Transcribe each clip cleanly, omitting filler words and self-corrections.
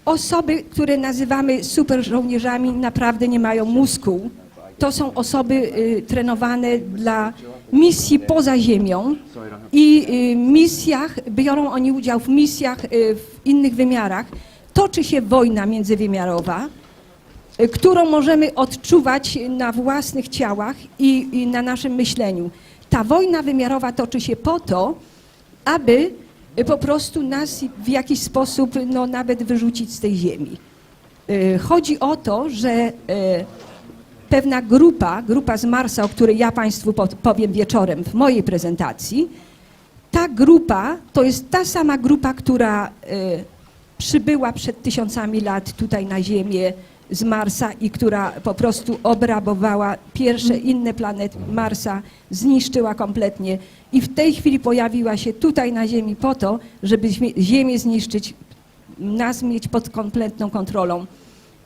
Osoby, które nazywamy super żołnierzami, naprawdę nie mają mózgu. To są osoby trenowane dla misji poza ziemią i misjach, biorą oni udział w misjach w innych wymiarach. Toczy się wojna międzywymiarowa, którą możemy odczuwać na własnych ciałach i na naszym myśleniu. Ta wojna wymiarowa toczy się po to, aby po prostu nas w jakiś sposób no, nawet wyrzucić z tej ziemi. Chodzi o to, że pewna grupa z Marsa, o której ja Państwu powiem wieczorem w mojej prezentacji, ta grupa to jest ta sama grupa, która przybyła przed tysiącami lat tutaj na Ziemię z Marsa i która po prostu obrabowała pierwsze inne planety Marsa, zniszczyła kompletnie i w tej chwili pojawiła się tutaj na Ziemi po to, żeby Ziemię zniszczyć, nas mieć pod kompletną kontrolą.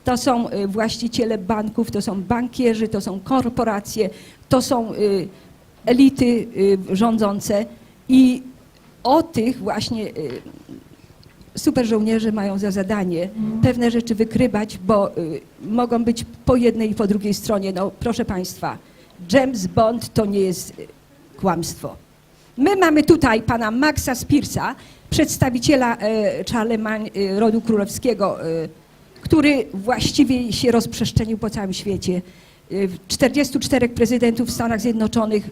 To są właściciele banków, to są bankierzy, to są korporacje, to są elity rządzące i o tych właśnie super żołnierze mają za zadanie pewne rzeczy wykrywać, bo mogą być po jednej i po drugiej stronie. No proszę Państwa, James Bond to nie jest kłamstwo. My mamy tutaj pana Maxa Spiersa, przedstawiciela Charlemagne rodu królewskiego, który właściwie się rozprzestrzenił po całym świecie. 44 prezydentów w Stanach Zjednoczonych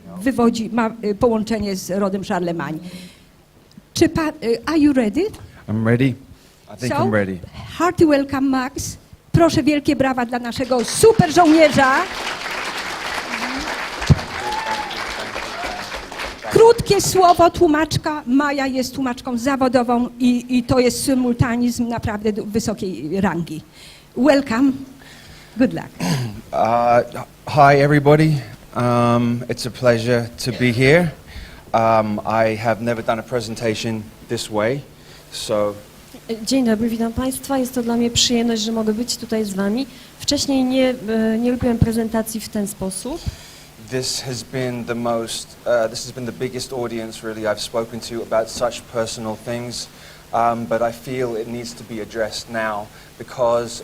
ma połączenie z rodem Charlemagne. Czy pan, are you ready? I'm ready. I think I'm ready. Hearty welcome, Max. Proszę wielkie brawa dla naszego super żołnierza. Krótkie słowo, tłumaczka. Maja jest tłumaczką zawodową i to jest symultanizm naprawdę wysokiej rangi. Welcome. Good luck. Hi everybody. It's a pleasure to be here. I have never done a presentation this way, so. Dzień dobry, witam Państwa. Jest to dla mnie przyjemność, że mogę być tutaj z Wami. Wcześniej nie robiłem prezentacji w ten sposób. This has been the biggest audience really I've spoken to about such personal things, but I feel it needs to be addressed now because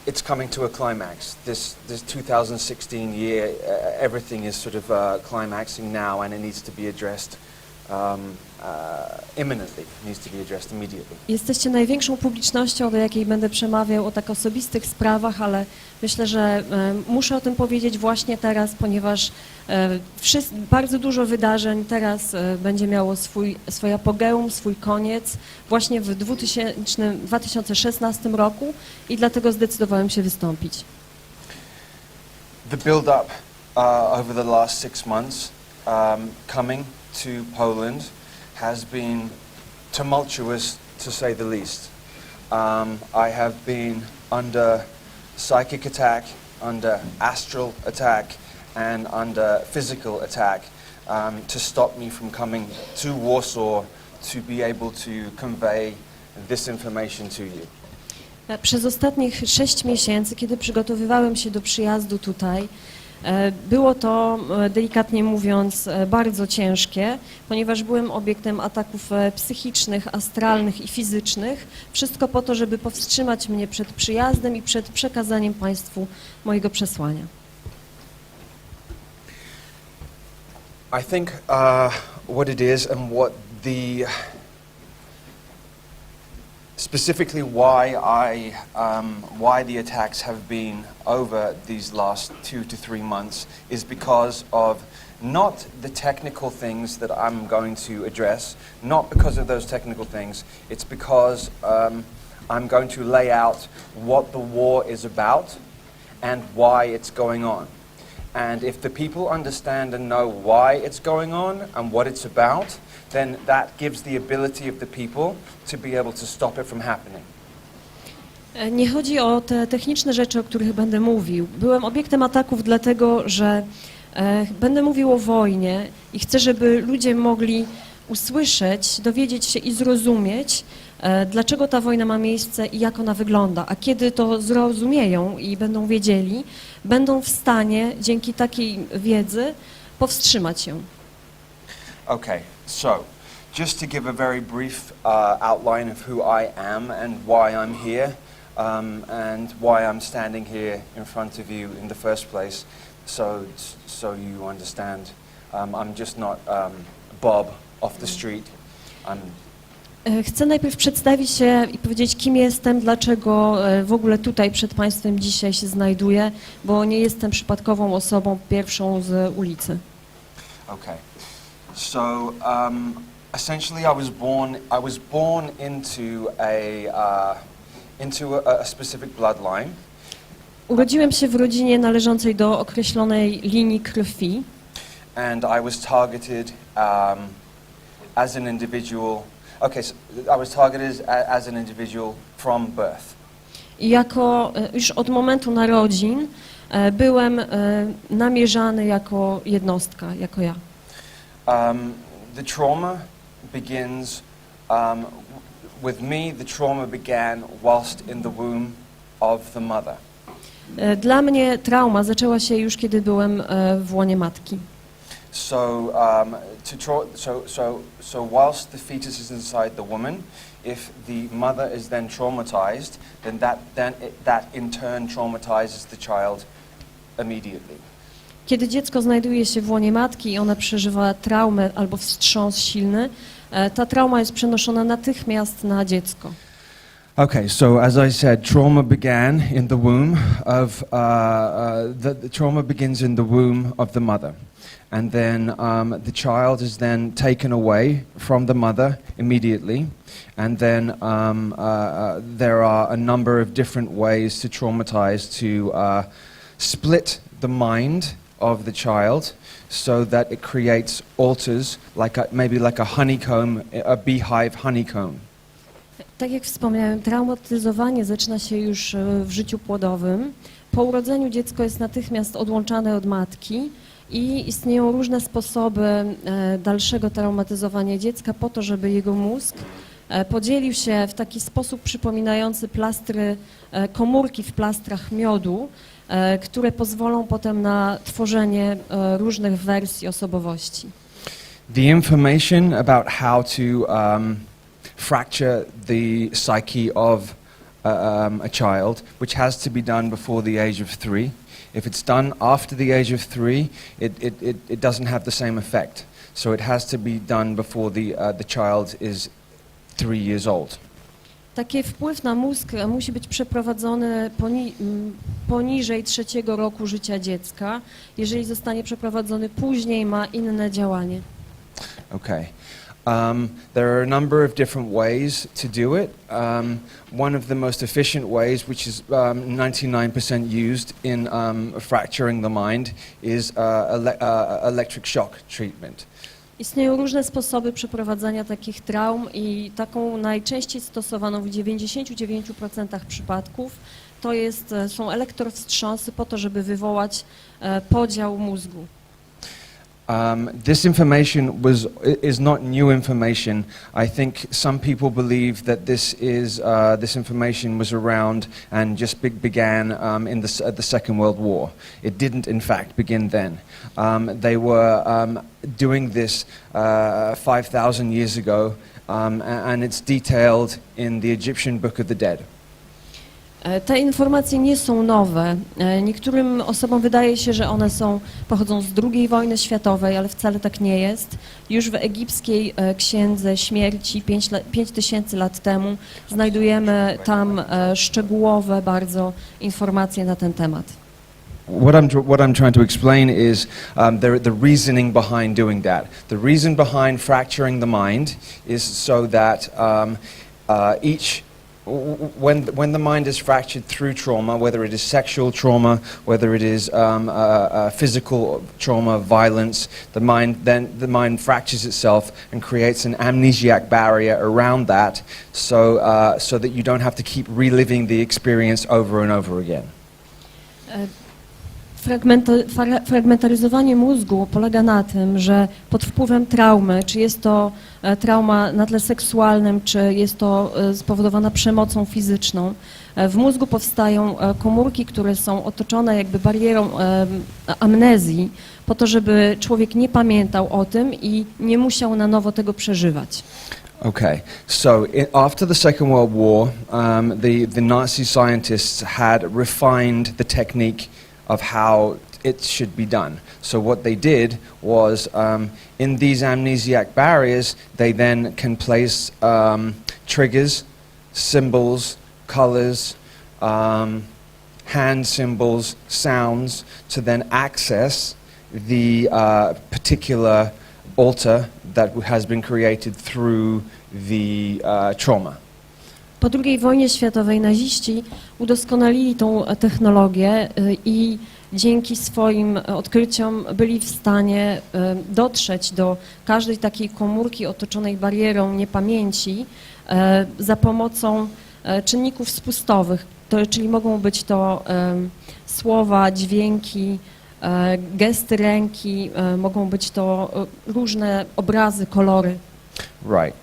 it's coming to a climax. This 2016 year, everything is sort of climaxing now, and it needs to be addressed imminently. It needs to be addressed immediately. Jesteście największą publicznością, do jakiej będę przemawiał o tak osobistych sprawach, ale myślę, że muszę o tym powiedzieć właśnie teraz, ponieważ bardzo dużo wydarzeń teraz będzie miało swój apogeum, swój koniec właśnie w 2016 roku i dlatego zdecydowałem się wystąpić. The build-up over the last 6 months coming to Poland has been tumultuous, to say the least. I have been under psychic attack, under astral attack, and under physical attack to stop me from coming to Warsaw to be able to convey this information to you. Przez ostatnich 6 miesięcy, kiedy przygotowywałem się do przyjazdu tutaj, było to, delikatnie mówiąc, bardzo ciężkie, ponieważ byłem obiektem ataków psychicznych, astralnych i fizycznych. Wszystko po to, żeby powstrzymać mnie przed przyjazdem i przed przekazaniem Państwu mojego przesłania. I think what it is and what specifically why the attacks have been over these last 2 to 3 months is because of not the technical things that I'm going to address, not because of those technical things, it's because I'm going to lay out what the war is about and why it's going on. And if the people understand and know why it's going on and what it's about, then that gives the ability of the people to be able to stop it from happening. Nie chodzi o te techniczne rzeczy, o których będę mówił. Byłem obiektem ataków dlatego, że będę mówił o wojnie i chcę, żeby ludzie mogli usłyszeć, dowiedzieć się i zrozumieć, dlaczego ta wojna ma miejsce i jak ona wygląda. A kiedy to zrozumieją i będą wiedzieli, będą w stanie dzięki takiej wiedzy powstrzymać ją. Okay, so just to give a very brief outline of who I am and why I'm here, and why I'm standing here in front of you in the first place, so you understand. I'm just not Bob off the street. Chcę najpierw przedstawić się i powiedzieć, kim jestem, dlaczego w ogóle tutaj przed Państwem dzisiaj się znajduję, bo nie jestem przypadkową osobą pierwszą z ulicy. Okay. So essentially, I was born into a specific bloodline. Urodziłem się w rodzinie należącej do określonej linii krwi. And I was targeted as an individual. Okay, so I was targeted as an individual from birth. I już od momentu narodzin byłem namierzany jako jednostka, jako ja. The trauma begins with me. The trauma began whilst in the womb of the mother. Dla mnie trauma zaczęła się już, kiedy byłem w łonie matki. So whilst the fetus is inside the woman, if the mother is then traumatized, then that in turn traumatizes the child immediately. Kiedy dziecko znajduje się w łonie matki i ona przeżywa traumę albo wstrząs silny, ta trauma jest przenoszona natychmiast na dziecko. Okay, so as I said, trauma began in the womb of the trauma begins in the womb of the mother, and then the child is then taken away from the mother immediately, and then there are a number of different ways to traumatize, to split the mind of the child so that it creates alters, maybe like a honeycomb, a beehive honeycomb. Tak jak wspomniałem, traumatyzowanie zaczyna się już w życiu płodowym. Po urodzeniu dziecko jest natychmiast odłączane od matki i istnieją różne sposoby dalszego traumatyzowania dziecka po to, żeby jego mózg podzielił się w taki sposób przypominający plastry, komórki w plastrach miodu, które pozwolą potem na tworzenie różnych wersji osobowości. The information about how to fracture the psyche of a child, which has to be done before the age of 3. If it's done after the age of 3, it doesn't have the same effect. So it has to be done before the child is 3 years old. Taki wpływ na mózg musi być przeprowadzony poniżej 3. roku życia dziecka. Jeżeli zostanie przeprowadzony później, ma inne działanie. Okay. There are a number of different ways to do it. One of the most efficient ways, which is 99% used in fracturing the mind, is electric shock treatment. Istnieją różne sposoby przeprowadzania takich traum i taką najczęściej stosowaną w 99% przypadków są elektrowstrząsy po to, żeby wywołać podział mózgu. This information is not new information. I think some people believe that this information was around and just began at the Second World War. It didn't, in fact, begin then. They were doing this 5,000 years ago, and it's detailed in the Egyptian Book of the Dead. Te informacje nie są nowe. Niektórym osobom wydaje się, że one pochodzą z II wojny światowej, ale wcale tak nie jest. Już w egipskiej księdze śmierci 5000 lat temu znajdujemy tam szczegółowe bardzo informacje na ten temat. What I'm trying to explain is the reasoning behind doing that. The reason behind fracturing the mind is so that when the mind is fractured through trauma, whether it is sexual trauma, whether it is physical trauma, violence, the mind fractures itself and creates an amnesiac barrier around that, so that you don't have to keep reliving the experience over and over again. Fragmentaryzowanie mózgu polega na tym, że pod wpływem traumy, czy jest to trauma na tle seksualnym, czy jest to spowodowana przemocą fizyczną, w mózgu powstają komórki, które są otoczone jakby barierą amnezji, po to, żeby człowiek nie pamiętał o tym i nie musiał na nowo tego przeżywać. Okay, so after the Second World War, the Nazi scientists had refined the technique of how it should be done. So what they did was, in these amnesiac barriers, they then can place triggers, symbols, colors, hand symbols, sounds, to then access the particular altar that has been created through the trauma. Po II wojnie światowej naziści udoskonalili tą technologię i dzięki swoim odkryciom byli w stanie dotrzeć do każdej takiej komórki otoczonej barierą niepamięci za pomocą czynników spustowych, czyli mogą być to słowa, dźwięki, gesty ręki, mogą być to różne obrazy, kolory. Right.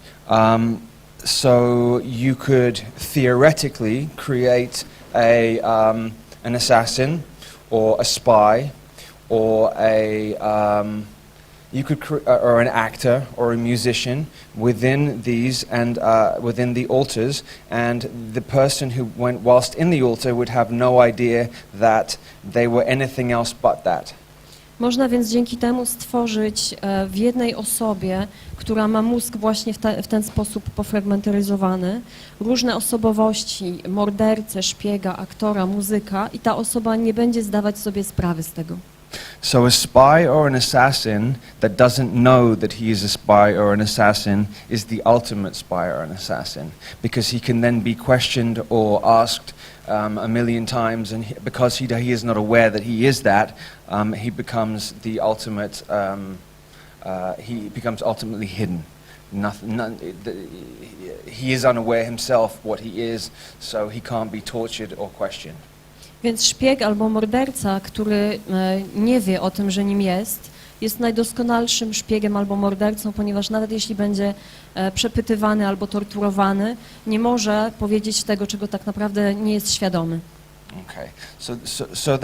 So you could theoretically create an assassin or a spy or or an actor or a musician within these and within the altars, and the person who went whilst in the altar would have no idea that they were anything else but that. Można więc dzięki temu stworzyć w jednej osobie, która ma mózg właśnie w ten sposób pofragmentaryzowany, różne osobowości, mordercę, szpiega, aktora, muzyka, i ta osoba nie będzie zdawać sobie sprawy z tego. So a spy or an assassin that doesn't know that he is a spy or an assassin is the ultimate spy or an assassin, because he can then be questioned or asked a million times, and because he is not aware that he is that, he becomes the ultimate. He becomes ultimately hidden. He is unaware himself what he is, so he can't be tortured or questioned. Więc szpieg albo morderca, który nie wie o tym, że nim jest najdoskonalszym szpiegiem albo mordercą, ponieważ nawet jeśli będzie przepytywany albo torturowany, nie może powiedzieć tego, czego tak naprawdę nie jest świadomy. Okay, so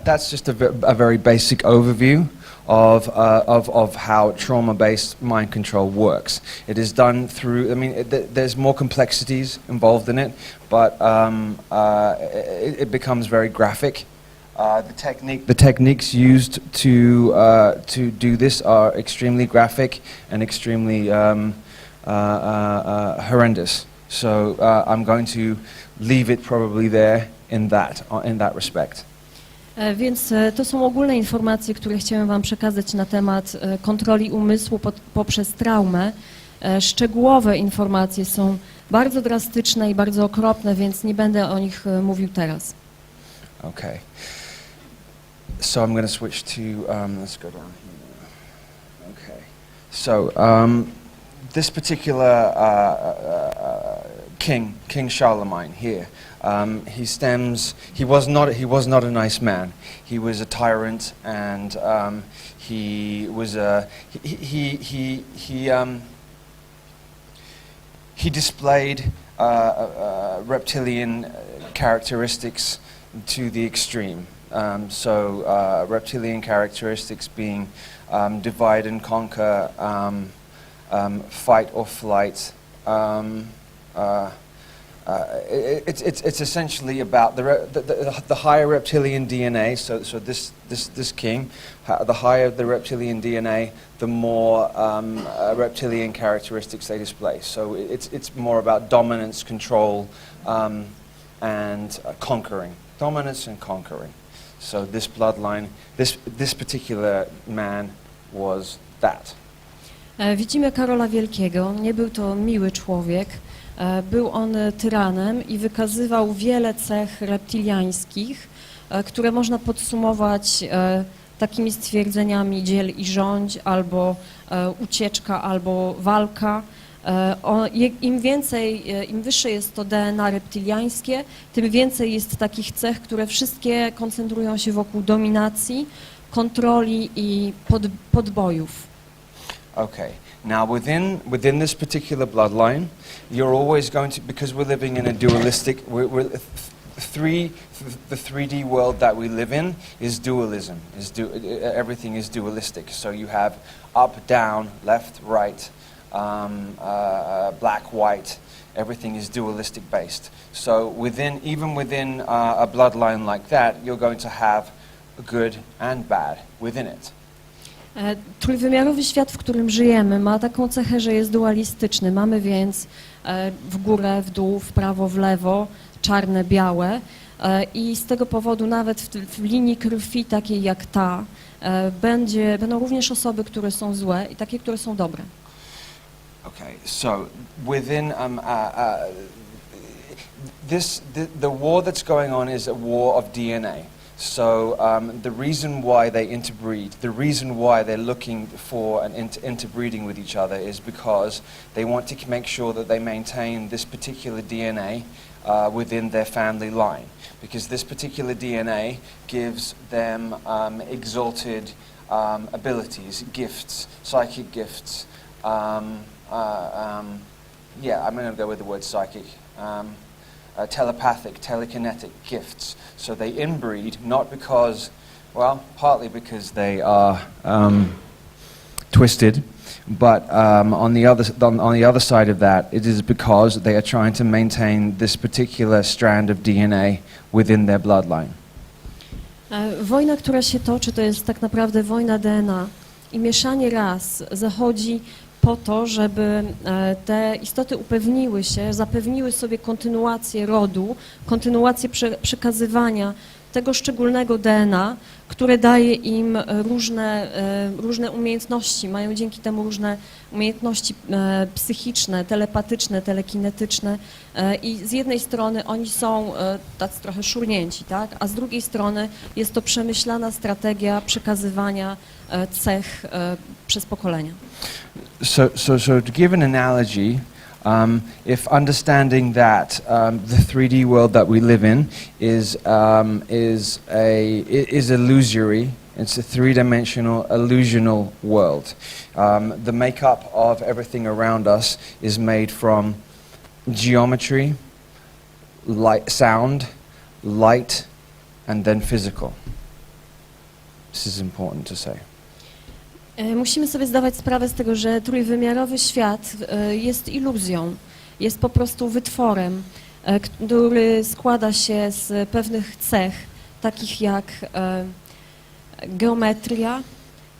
that's just a very basic overview of how trauma-based mind control works. It is done through, I mean, there's more complexities involved in it, but it becomes very graphic. The techniques used to do this are extremely graphic and extremely horrendous. So I'm going to leave it probably there in that respect. Więc to są ogólne informacje, które chciałem Wam przekazać na temat kontroli umysłu poprzez traumę. Szczegółowe informacje są bardzo drastyczne i bardzo okropne, więc nie będę o nich mówił teraz. Okay. So I'm going to switch to, let's go down here. Okay. So this particular King Charlemagne here, he was not a nice man. He was a tyrant, and he displayed reptilian characteristics to the extreme. Reptilian characteristics being divide and conquer, fight or flight. It's essentially about the higher reptilian DNA. So this king, the higher the reptilian DNA, the more reptilian characteristics they display. So it's more about dominance, control, and conquering. Dominance and conquering. So this bloodline, this particular man was that. Widzimy Karola Wielkiego. Nie był to miły człowiek. Był on tyranem i wykazywał wiele cech reptiliańskich, które można podsumować takimi stwierdzeniami: dziel i rządź, albo ucieczka, albo walka. Im wyższe jest to DNA reptyliańskie, tym więcej jest takich cech, które wszystkie koncentrują się wokół dominacji, kontroli i podbojów. Okay. Now, within this particular bloodline, you're always going to, because we're living in a dualistic, the 3D world that we live in is dualism. Everything is dualistic. So you have up, down, left, right, black, white. Everything is dualistic based. So even within a bloodline like that, you're going to have good and bad within it. Trójwymiarowy świat, w którym żyjemy, ma taką cechę, że jest dualistyczny. Mamy więc w górę, w dół, w prawo, w lewo, czarne, białe i z tego powodu nawet w linii krwi takiej jak ta będą również osoby, które są złe i takie, które są dobre. Okay, so within the war that's going on is a war of DNA. So the reason why they interbreed, the reason why they're looking for an interbreeding with each other is because they want to make sure that they maintain this particular DNA within their family line. Because this particular DNA gives them exalted abilities, gifts, psychic gifts. Yeah, I'm going to go with the word psychic. Telepathic, telekinetic gifts. So they inbreed not because, well, partly because they are twisted, but on the other side of that, it is because they are trying to maintain this particular strand of DNA within their bloodline. Wojna, która się toczy, to jest tak naprawdę wojna DNA i mieszanie ras zachodzi po to, żeby te istoty zapewniły sobie kontynuację rodu, kontynuację przekazywania tego szczególnego DNA, które daje im różne umiejętności. Mają dzięki temu różne umiejętności psychiczne, telepatyczne, telekinetyczne i z jednej strony oni są tacy trochę szurnięci, tak? A z drugiej strony jest to przemyślana strategia przekazywania cech przez pokolenia. So to give an analogy, if understanding that the 3D world that we live in is illusory, it's a three-dimensional, illusional world. The makeup of everything around us is made from geometry, sound, light, and then physical. This is important to say. Musimy sobie zdawać sprawę z tego, że trójwymiarowy świat jest iluzją, jest po prostu wytworem, który składa się z pewnych cech, takich jak geometria,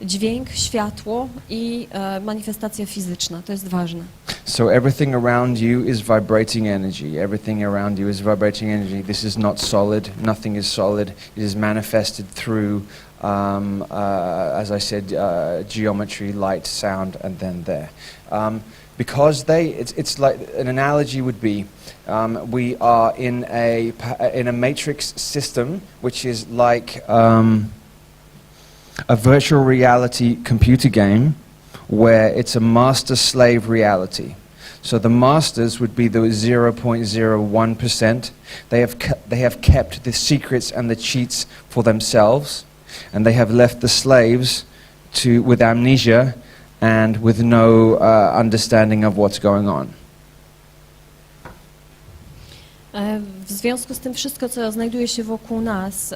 dźwięk, światło i manifestacja fizyczna. To jest ważne. So everything around you is vibrating energy. Everything around you is vibrating energy. This is not solid. Nothing is solid. It is manifested through, as I said, geometry, light, sound, and then there. Because it's like an analogy would be, we are in a matrix system, which is like a virtual reality computer game where it's a master-slave reality. So the masters would be the 0.01%. They have kept the secrets and the cheats for themselves, and they have left the slaves with amnesia and with no understanding of what's going on. W związku z tym wszystko, co znajduje się wokół nas,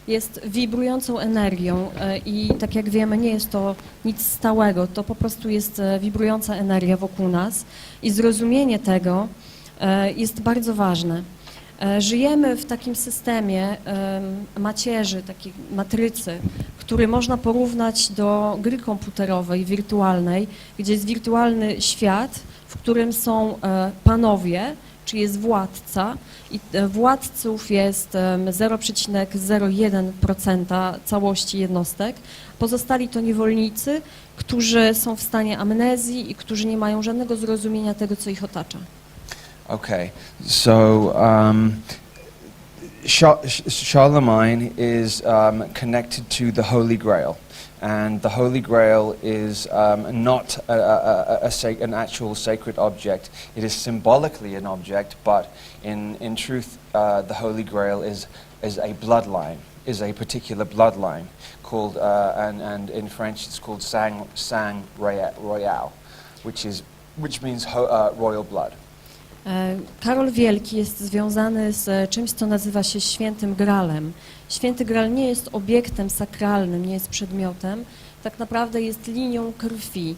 jest wibrującą energią i tak jak wiemy, nie jest to nic stałego, to po prostu jest wibrująca energia wokół nas i zrozumienie tego jest bardzo ważne. Żyjemy w takim systemie macierzy, takiej matrycy, który można porównać do gry komputerowej, wirtualnej, gdzie jest wirtualny świat, w którym są panowie, czy jest władca i władców jest 0,01% całości jednostek. Pozostali to niewolnicy, którzy są w stanie amnezji i którzy nie mają żadnego zrozumienia tego, co ich otacza. Okay, so Charlemagne is connected to the Holy Grail, and the Holy Grail is not an actual sacred object. It is symbolically an object, but in truth, the Holy Grail is a bloodline, is a particular bloodline called, and in French it's called sang royal, which means royal blood. Karol Wielki jest związany z czymś, co nazywa się Świętym Gralem. Święty Graal nie jest obiektem sakralnym, nie jest przedmiotem, tak naprawdę jest linią krwi.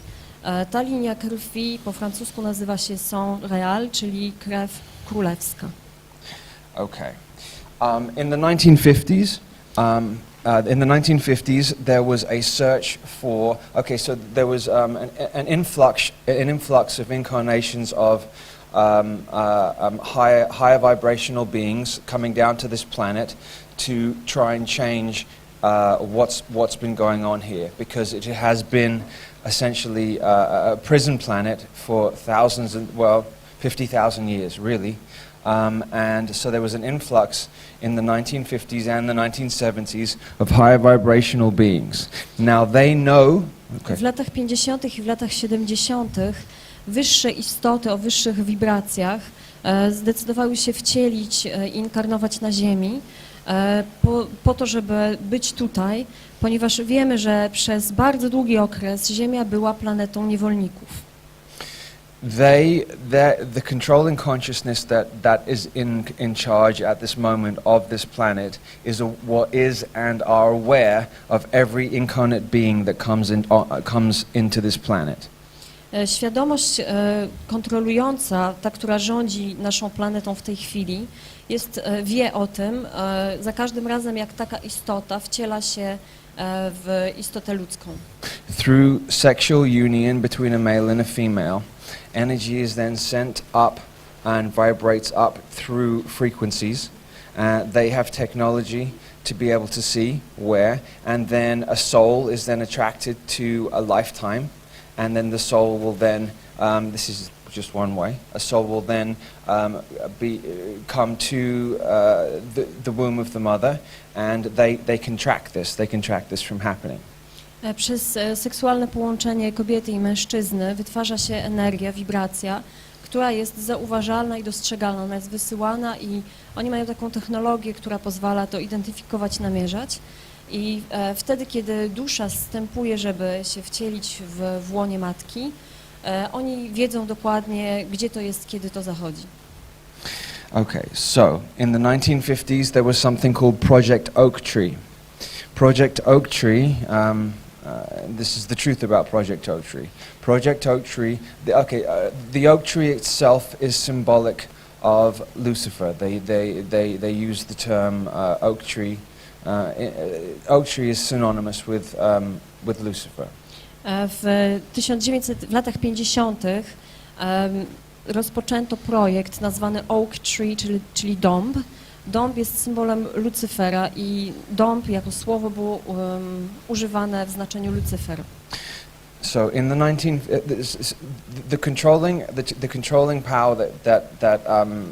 Ta linia krwi po francusku nazywa się sang royal, czyli krew królewska. Okay. In the 1950s, in the 1950s, there was a search for. Okay, so there was an influx of incarnations of higher vibrational beings coming down to this planet to try and change what's been going on here, because it has been essentially a prison planet for 50,000 years, really. And so there was an influx in the 1950s and the 1970s of higher vibrational beings. Now they know. Okay. W latach 50. i w latach 70. wyższe istoty o wyższych wibracjach zdecydowały się wcielić i inkarnować na Ziemi po to, żeby być tutaj, ponieważ wiemy, że przez bardzo długi okres Ziemia była planetą niewolników. The controlling consciousness that is in charge at this moment of this planet is and are aware of every incarnate being that comes into this planet. Świadomość kontrolująca, ta, która rządzi naszą planetą w tej chwili, wie o tym za każdym razem, jak taka istota wciela się w istotę ludzką. Through sexual union between a male and a female, energy is then sent up and vibrates up through frequencies. They have technology to be able to see where, and then a soul is then attracted to a lifetime. And then the soul will then, this is just one way, a soul will then come to the womb of the mother, and they can track this from happening. Przez seksualne połączenie kobiety i mężczyzny wytwarza się energia, wibracja, która jest zauważalna i dostrzegalna. Ona jest wysyłana i oni mają taką technologię, która pozwala to identyfikować, namierzać. I wtedy, kiedy dusza zstępuje, żeby się wcielić w łonie matki, oni wiedzą dokładnie, gdzie to jest, kiedy to zachodzi. Okay, so in the 1950s there was something called Project Oak Tree. Project Oak Tree, this is the truth about Project Oak Tree. Project Oak Tree, the oak tree itself is symbolic of Lucifer. They use the term oak tree. Oak tree is synonymous with Lucifer. W latach 50. Rozpoczęto projekt nazwany Oak Tree, czyli dąb. Dąb jest symbolem Lucyfera i dąb jako słowo było używane w znaczeniu Lucyfer. So in the controlling power that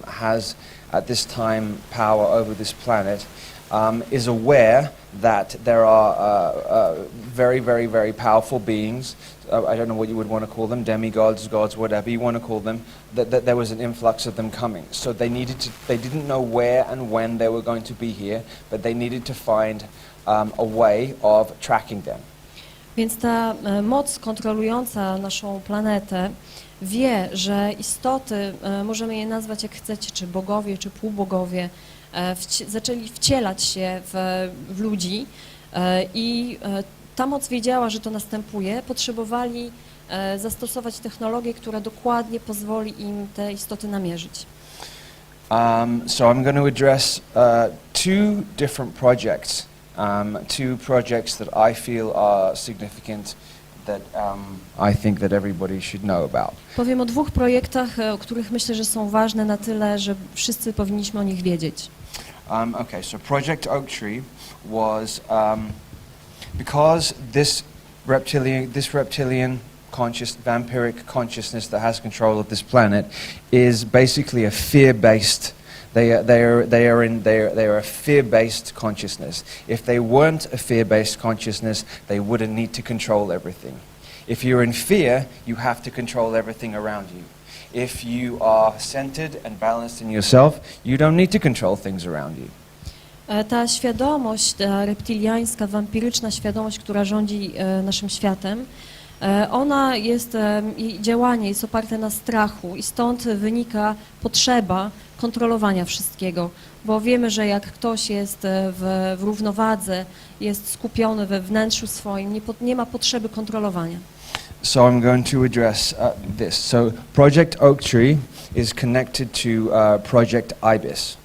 has at this time power over this planet is aware that there are very, very, very powerful beings. I don't know what you would want to call them, demigods, gods, whatever you want to call them. That there was an influx of them coming. So they didn't know where and when they were going to be here, but they needed to find a way of tracking them. Więc ta moc kontrolująca naszą planetę wie, że istoty, możemy je nazwać jak chcecie, czy bogowie, czy półbogowie, zaczęli wcielać się w ludzi i ta moc wiedziała, że to następuje, potrzebowali zastosować technologię, która dokładnie pozwoli im te istoty namierzyć. So I'm going to address two different projects, two projects that I feel are significant, that I think that everybody should know about. Powiem o dwóch projektach, o których myślę, że są ważne na tyle, że wszyscy powinniśmy o nich wiedzieć. Okay, so Project Oak Tree was because this reptilian vampiric consciousness that has control of this planet is basically a fear-based. They are a fear-based consciousness. If they weren't a fear-based consciousness, they wouldn't need to control everything. If you're in fear, you have to control everything around you. If you are centered and balanced in yourself, you don't need to control things around you. Ta świadomość, ta reptiliańska, wampiryczna świadomość, która rządzi naszym światem, ona jest, jej działanie jest oparte na strachu i stąd wynika potrzeba kontrolowania wszystkiego, bo wiemy, że jak ktoś jest w równowadze, jest skupiony we wnętrzu swoim, nie ma potrzeby kontrolowania. So I'm going to address this. So Project Oak Tree is connected to Project Ibis.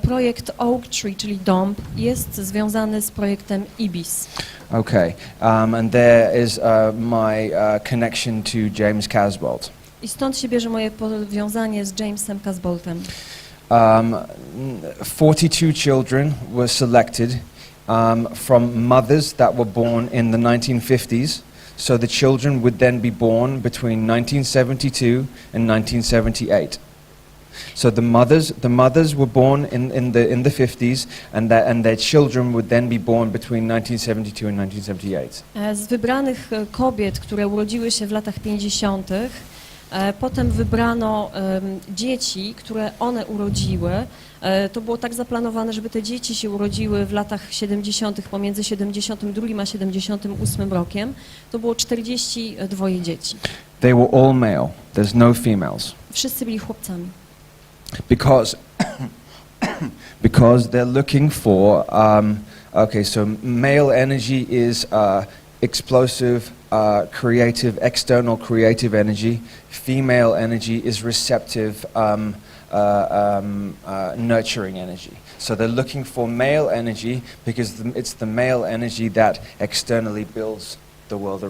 Projekt Oak Tree, czyli dąb, jest związany z projektem Ibis. Okay, and there is my connection to James Casbolt. I stąd się bierze moje powiązanie z Jamesem Casboltem. 42 children were selected from mothers that were born in the 1950s. So the children would then be born between 1972 and 1978. So the mothers were born in the 50s, and their children would then be born between 1972 and 1978. Z wybranych kobiet, które urodziły się w latach 50., potem wybrano dzieci, które one urodziły. To było tak zaplanowane, żeby te dzieci się urodziły w latach 70., pomiędzy 72 a 78 rokiem. To było 42 dzieci. They were all male. There's no females. Wszyscy byli chłopcami. Because they're looking for okay, so male energy is explosive, creative, external creative energy. Female energy is receptive, nurturing energy. So they're looking for male energy because it's the male energy that externally builds the world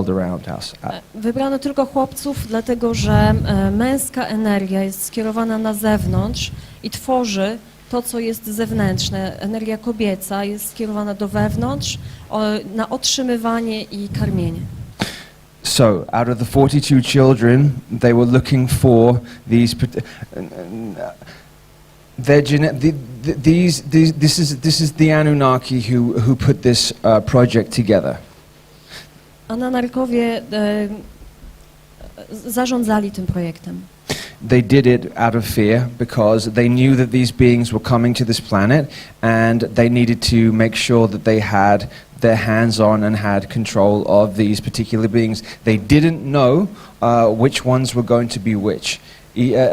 around us. Wybrano tylko chłopców, dlatego że męska energia jest skierowana na zewnątrz i tworzy to, co jest zewnętrzne. Energia kobieca jest skierowana do wewnątrz, na otrzymywanie i karmienie. So, out of the 42 children, they were looking for these. This is the Anunnaki who put this project together. Anunnakowie zarządzali tym projektem. They did it out of fear because they knew that these beings were coming to this planet and they needed to make sure that they had their hands on and had control of these particular beings. They didn't know which ones were going to be which.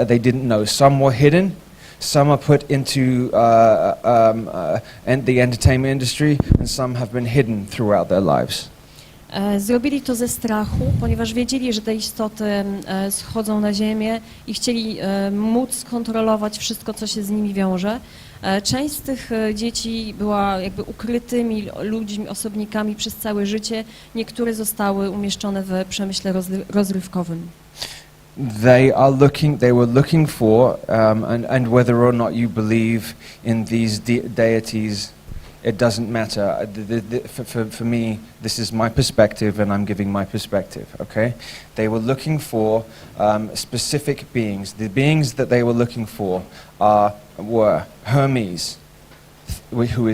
They didn't know. Some were hidden, some are put into the entertainment industry, and some have been hidden throughout their lives. Zrobili to ze strachu, ponieważ wiedzieli, że te istoty schodzą na ziemię i chcieli móc kontrolować wszystko, co się z nimi wiąże. Część z tych dzieci była jakby ukrytymi ludźmi, osobnikami przez całe życie. Niektóre zostały umieszczone w przemyśle rozrywkowym. They were looking for, and whether or not you believe in these deities, it doesn't matter. For me, this is my perspective, and I'm giving my perspective, okay? They were looking for specific beings. The beings that they were looking for were Hermes,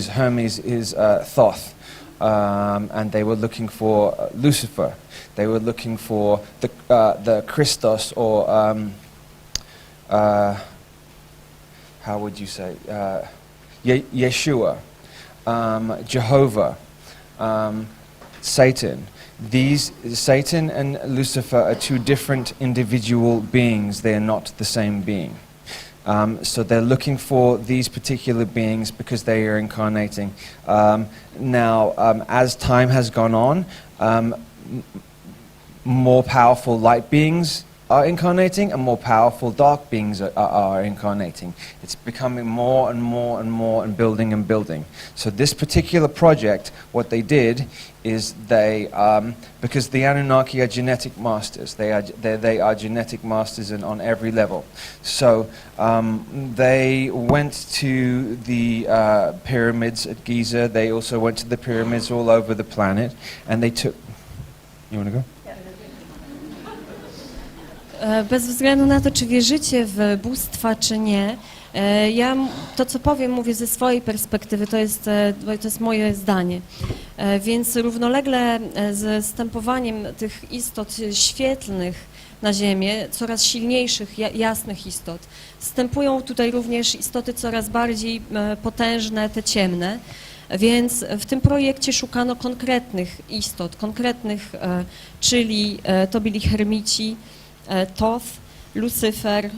Hermes is Thoth, and they were looking for Lucifer. They were looking for the Christos, or how would you say, Yeshua. Jehovah, Satan. Satan and Lucifer are two different individual beings. They are not the same being. So they're looking for these particular beings because they are incarnating. Now, as time has gone on, more powerful light beings are incarnating and more powerful dark beings are incarnating. It's becoming more and more and more and building. So this particular project, what they did is they, because the Anunnaki are genetic masters, they are genetic masters on every level. So they went to the pyramids at Giza, they also went to the pyramids all over the planet, and they took, you want to go? Bez względu na to, czy wierzycie w bóstwa, czy nie, to, co powiem, mówię ze swojej perspektywy, to jest moje zdanie. Więc równolegle z zstępowaniem tych istot świetlnych na Ziemię, coraz silniejszych, jasnych istot, wstępują tutaj również istoty coraz bardziej potężne, te ciemne. Więc w tym projekcie szukano konkretnych istot, czyli to byli hermici, Toth, Lucyfer,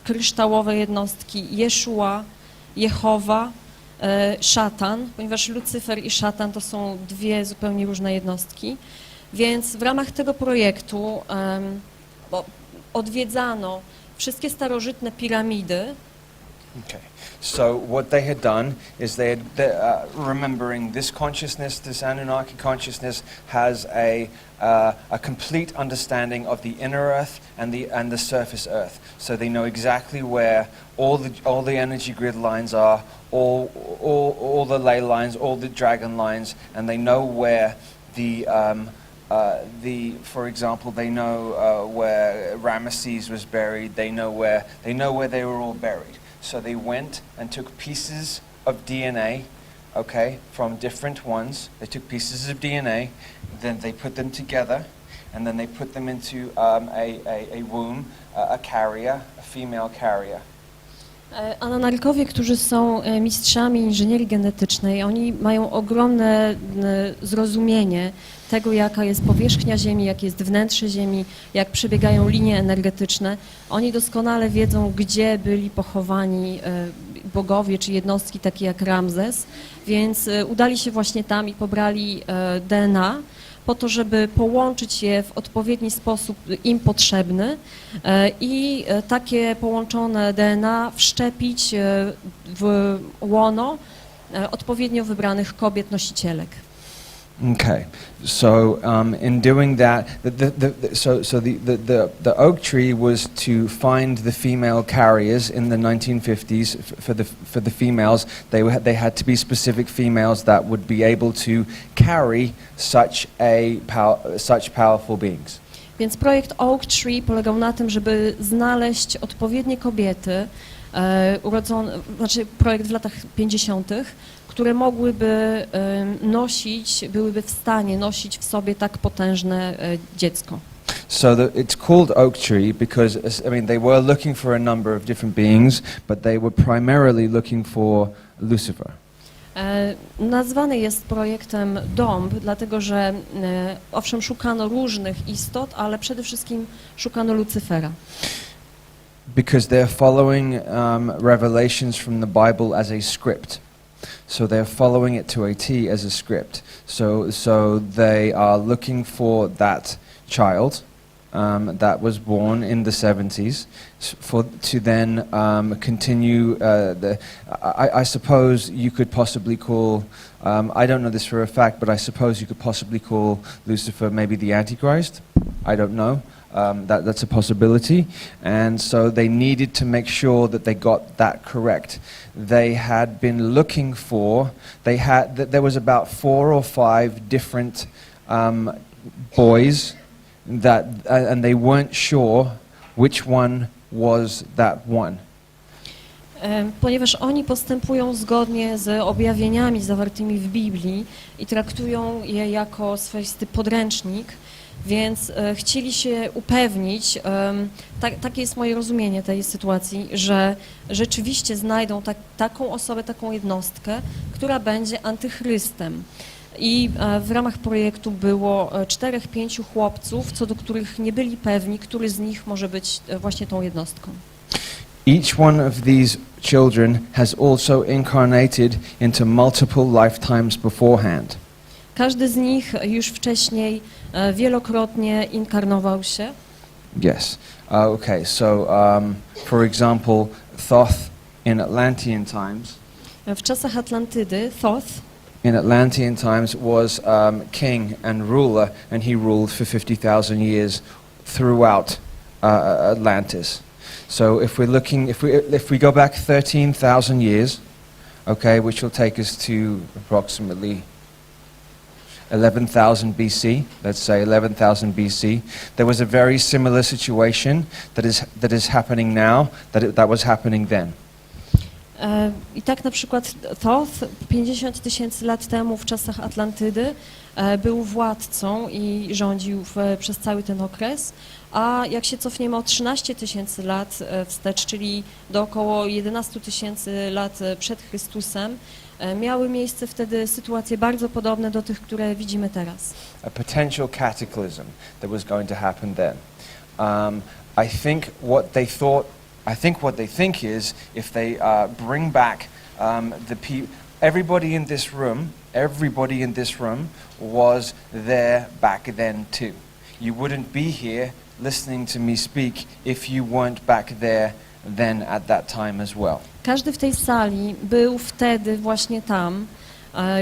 kryształowe jednostki, Jeszua, Jehowa, szatan, ponieważ Lucyfer i szatan to są dwie zupełnie różne jednostki. Więc w ramach tego projektu odwiedzano wszystkie starożytne piramidy. Okay. So what they had done is they had, remembering this consciousness, this Anunnaki consciousness, has a complete understanding of the inner Earth and the surface Earth. So they know exactly where all the energy grid lines are, all the ley lines, all the dragon lines, and they know where for example, they know where Ramesses was buried. They know where they were all buried. So they went and took pieces of DNA, okay, from different ones. They took pieces of DNA, then they put them together, and then they put them into a womb, a carrier, a female carrier. Anonarkowie, którzy są mistrzami inżynierii genetycznej, oni mają ogromne zrozumienie tego, jaka jest powierzchnia Ziemi, jakie jest wnętrze Ziemi, jak przebiegają linie energetyczne. Oni doskonale wiedzą, gdzie byli pochowani bogowie czy jednostki takie jak Ramzes, więc udali się właśnie tam i pobrali DNA po to, żeby połączyć je w odpowiedni sposób im potrzebny i takie połączone DNA wszczepić w łono odpowiednio wybranych kobiet nosicielek. Okay, so in doing that, the oak tree was to find the female carriers in the 1950s. For the females, they had to be specific females that would be able to carry such powerful beings. Więc projekt Oak Tree polegał na tym, żeby znaleźć odpowiednie kobiety, projekt w latach 50., które mogłyby byłyby w stanie nosić w sobie tak potężne dziecko. So it's called oak tree because, I mean, they were looking for a number of different beings, but they were primarily looking for Lucifer. Nazwany jest projektem dąb, dlatego że owszem szukano różnych istot, ale przede wszystkim szukano Lucyfera. Because they're following revelations from the Bible as a script. So they're following it to a T as a script. So they are looking for that child that was born in the 70s to then continue I suppose you could possibly call, I don't know this for a fact, but I suppose you could possibly call Lucifer maybe the Antichrist. I don't know. That's a possibility, and so they needed to make sure that they got that correct. They had been looking for, there was about 4 or 5 different boys and they weren't sure which one was that one. Ponieważ oni postępują zgodnie z objawieniami zawartymi w Biblii i traktują je jako swoisty podręcznik, więc chcieli się upewnić, takie jest moje rozumienie tej sytuacji, że rzeczywiście znajdą taką osobę, taką jednostkę, która będzie antychrystem. I w ramach projektu było 4-5 chłopców, co do których nie byli pewni, który z nich może być właśnie tą jednostką. Each one of these children has also incarnated into multiple lifetimes beforehand. Każdy z nich już wcześniej wielokrotnie inkarnował się. Yes. Okay. So, for example, Thoth in Atlantean times. W czasach Atlantydy Thoth in Atlantean times was king and ruler, and he ruled for 50,000 years throughout Atlantis. So if we're looking, if we go back 13,000 years, okay, which will take us to approximately 11,000 BC, let's say 11,000 BC, there was a very similar situation that is happening now, that was happening then. I tak na przykład Thoth 50 000 lat temu w czasach Atlantydy był władcą i rządził przez cały ten okres, a jak się cofniemy o 13 000 lat wstecz, czyli do około 11 000 lat przed Chrystusem, miały miejsce wtedy sytuacje bardzo podobne do tych, które widzimy teraz. A potential cataclysm that was going to happen then. I think what they think is if they bring back everybody in this room was there back then too. You wouldn't be here listening to me speak if you weren't back there then at that time as well. Każdy w tej sali był wtedy właśnie tam.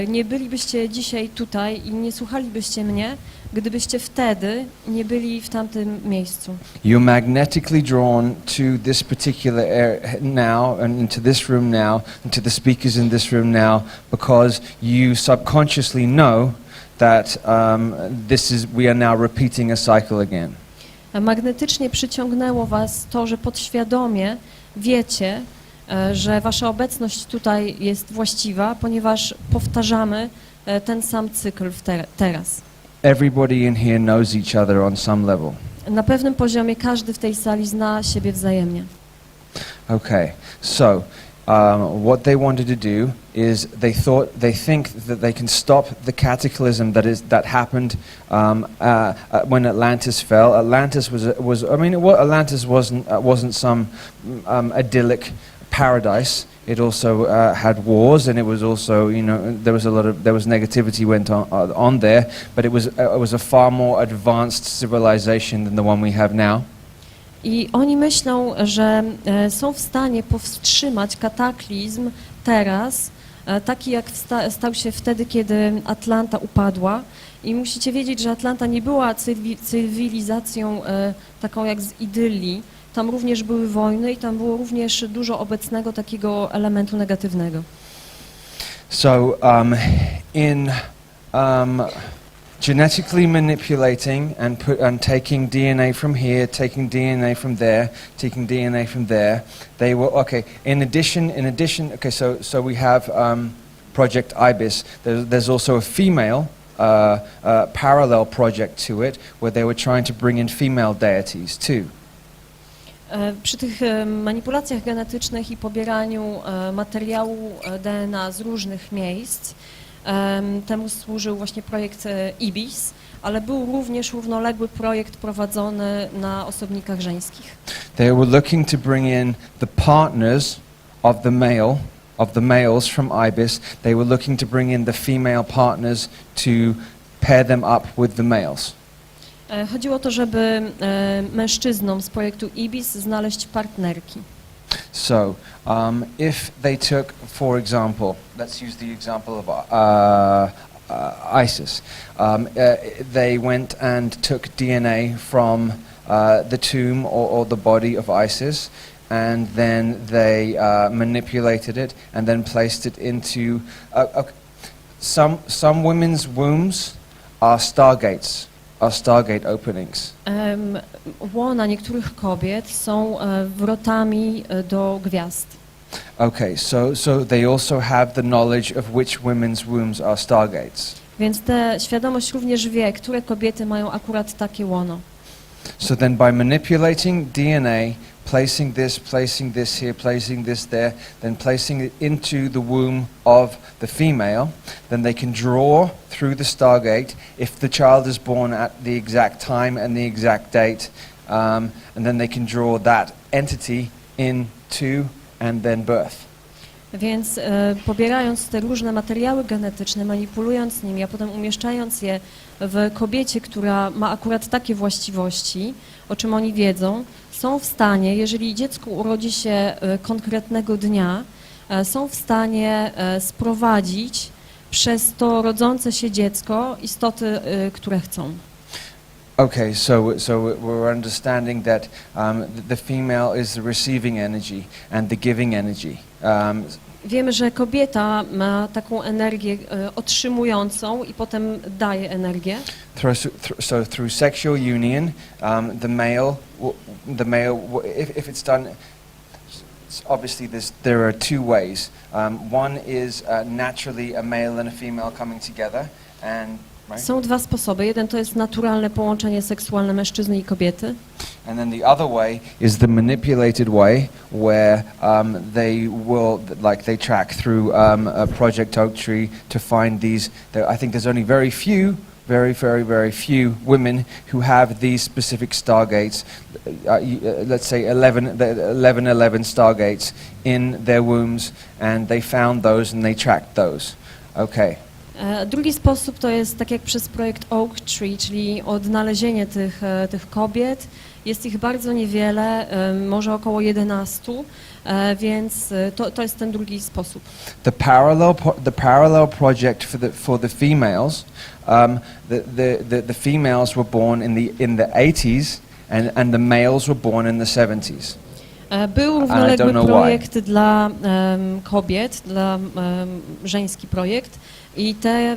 Nie bylibyście dzisiaj tutaj i nie słuchalibyście mnie, gdybyście wtedy nie byli w tamtym miejscu. You're magnetically drawn to this particular area now and into this room now and to the speakers in this room now because you subconsciously know that we are now repeating a cycle again. Magnetycznie przyciągnęło was to, że podświadomie wiecie, że wasza obecność tutaj jest właściwa, ponieważ powtarzamy ten sam cykl teraz. Everybody in here knows each other on some level. Na pewnym poziomie każdy w tej sali zna siebie wzajemnie. Okay, so what they wanted to do is they think that they can stop the cataclysm that happened when Atlantis fell. Atlantis Atlantis wasn't some idyllic paradise. It also had wars, and it was also, there was negativity went on there, but it was a far more advanced civilization than the one we have now. I oni myślą, że są w stanie powstrzymać kataklizm teraz, taki jak stał się wtedy, kiedy Atlanta upadła. I musicie wiedzieć, że Atlanta nie była cywilizacją taką jak z idylii. Tam również były wojny i tam było również dużo obecnego takiego elementu negatywnego. So genetically manipulating and taking DNA from here, taking DNA from there, taking DNA from there, they were In addition, so we have Project IBIS. There's also a female parallel project to it, where they were trying to bring in female deities too. Przy tych manipulacjach genetycznych i pobieraniu materiału DNA z różnych miejsc, temu służył właśnie projekt IBIS, ale był również równoległy projekt prowadzony na osobnikach żeńskich. They were looking to bring in the partners of the males from IBIS. They were looking to bring in the female partners to pair them up with the males. Chodziło o to, żeby mężczyznom z projektu IBIS znaleźć partnerki. So, if they took, for example, let's use the example of ISIS. They went and took DNA from the tomb or the body of ISIS, and then they manipulated it and then placed it into some women's wombs are stargates. Stargate openings. Łona niektórych kobiet są wrotami do gwiazd. Okay, so they also have the knowledge of which women's wombs are stargates. Więc ta świadomość również wie, które kobiety mają akurat takie łono. So then by manipulating DNA, placing this here, placing this there, then placing it into the womb of the female, then they can draw through the stargate if the child is born at the exact time and the exact date, and then they can draw that entity into and then birth. Więc pobierając te różne materiały genetyczne, manipulując nimi, a potem umieszczając je w kobiecie, która ma akurat takie właściwości, o czym oni wiedzą, są w stanie, jeżeli dziecko urodzi się konkretnego dnia, są w stanie sprowadzić przez to rodzące się dziecko istoty, które chcą. Okay, so we're understanding that the female is the receiving energy and the giving energy. Wiemy, że kobieta ma taką energię otrzymującą i potem daje energię. So through sexual union, the male, if it's done, obviously there are two ways. One is naturally a male and a female coming together, and right? Są dwa sposoby. Jeden to jest naturalne połączenie seksualne mężczyzny i kobiety. And then the other way is the manipulated way, where they will, like they track through Project Oak Tree to find these. I think there's only very few women who have these specific stargates. Let's say 11 stargates in their wombs, and they found those and they tracked those. Okay. Drugi sposób to jest tak jak przez projekt Oak Tree, czyli odnalezienie tych kobiet. Jest ich bardzo niewiele, może około 11, więc to jest ten drugi sposób. The parallel project for the females, the females were born in the 80s and the males were born in the 70s. Był równoległy projekt dla kobiet, żeński projekt. I te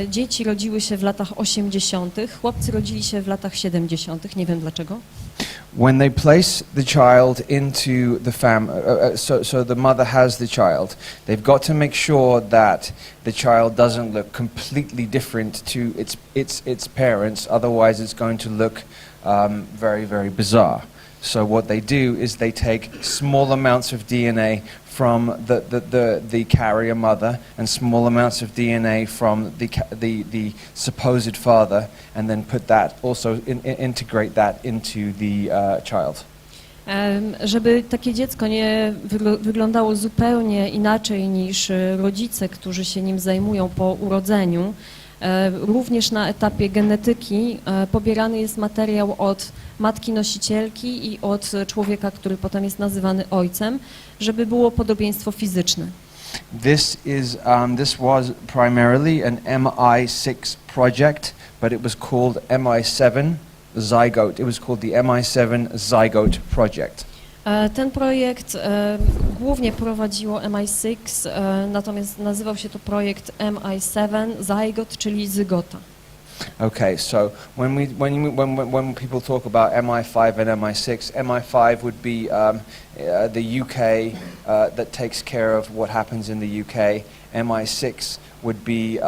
dzieci rodziły się w latach 80., chłopcy rodzili się w latach 70., nie wiem dlaczego. When they place the child into the so the mother has the child, they've got to make sure that the child doesn't look completely different to its parents, otherwise it's going to look very, very bizarre. So what they do is they take small amounts of DNA from the carrier mother and small amounts of DNA from the supposed father, and then put that also integrate that into the child. Żeby takie dziecko nie wyglądało zupełnie inaczej niż rodzice, którzy się nim zajmują po urodzeniu, również na etapie genetyki pobierany jest materiał od matki nosicielki i od człowieka, który potem jest nazywany ojcem, żeby było podobieństwo fizyczne. This was primarily an MI6 project, but it was called MI7 Zygote. It was called the MI7 Zygote Project. Ten projekt głównie prowadziło MI6, natomiast nazywał się to projekt MI7 Zygote, czyli zygota. Okay, so when people talk about MI5 and MI6, MI5 would be the UK that takes care of what happens in the UK. MI6 would be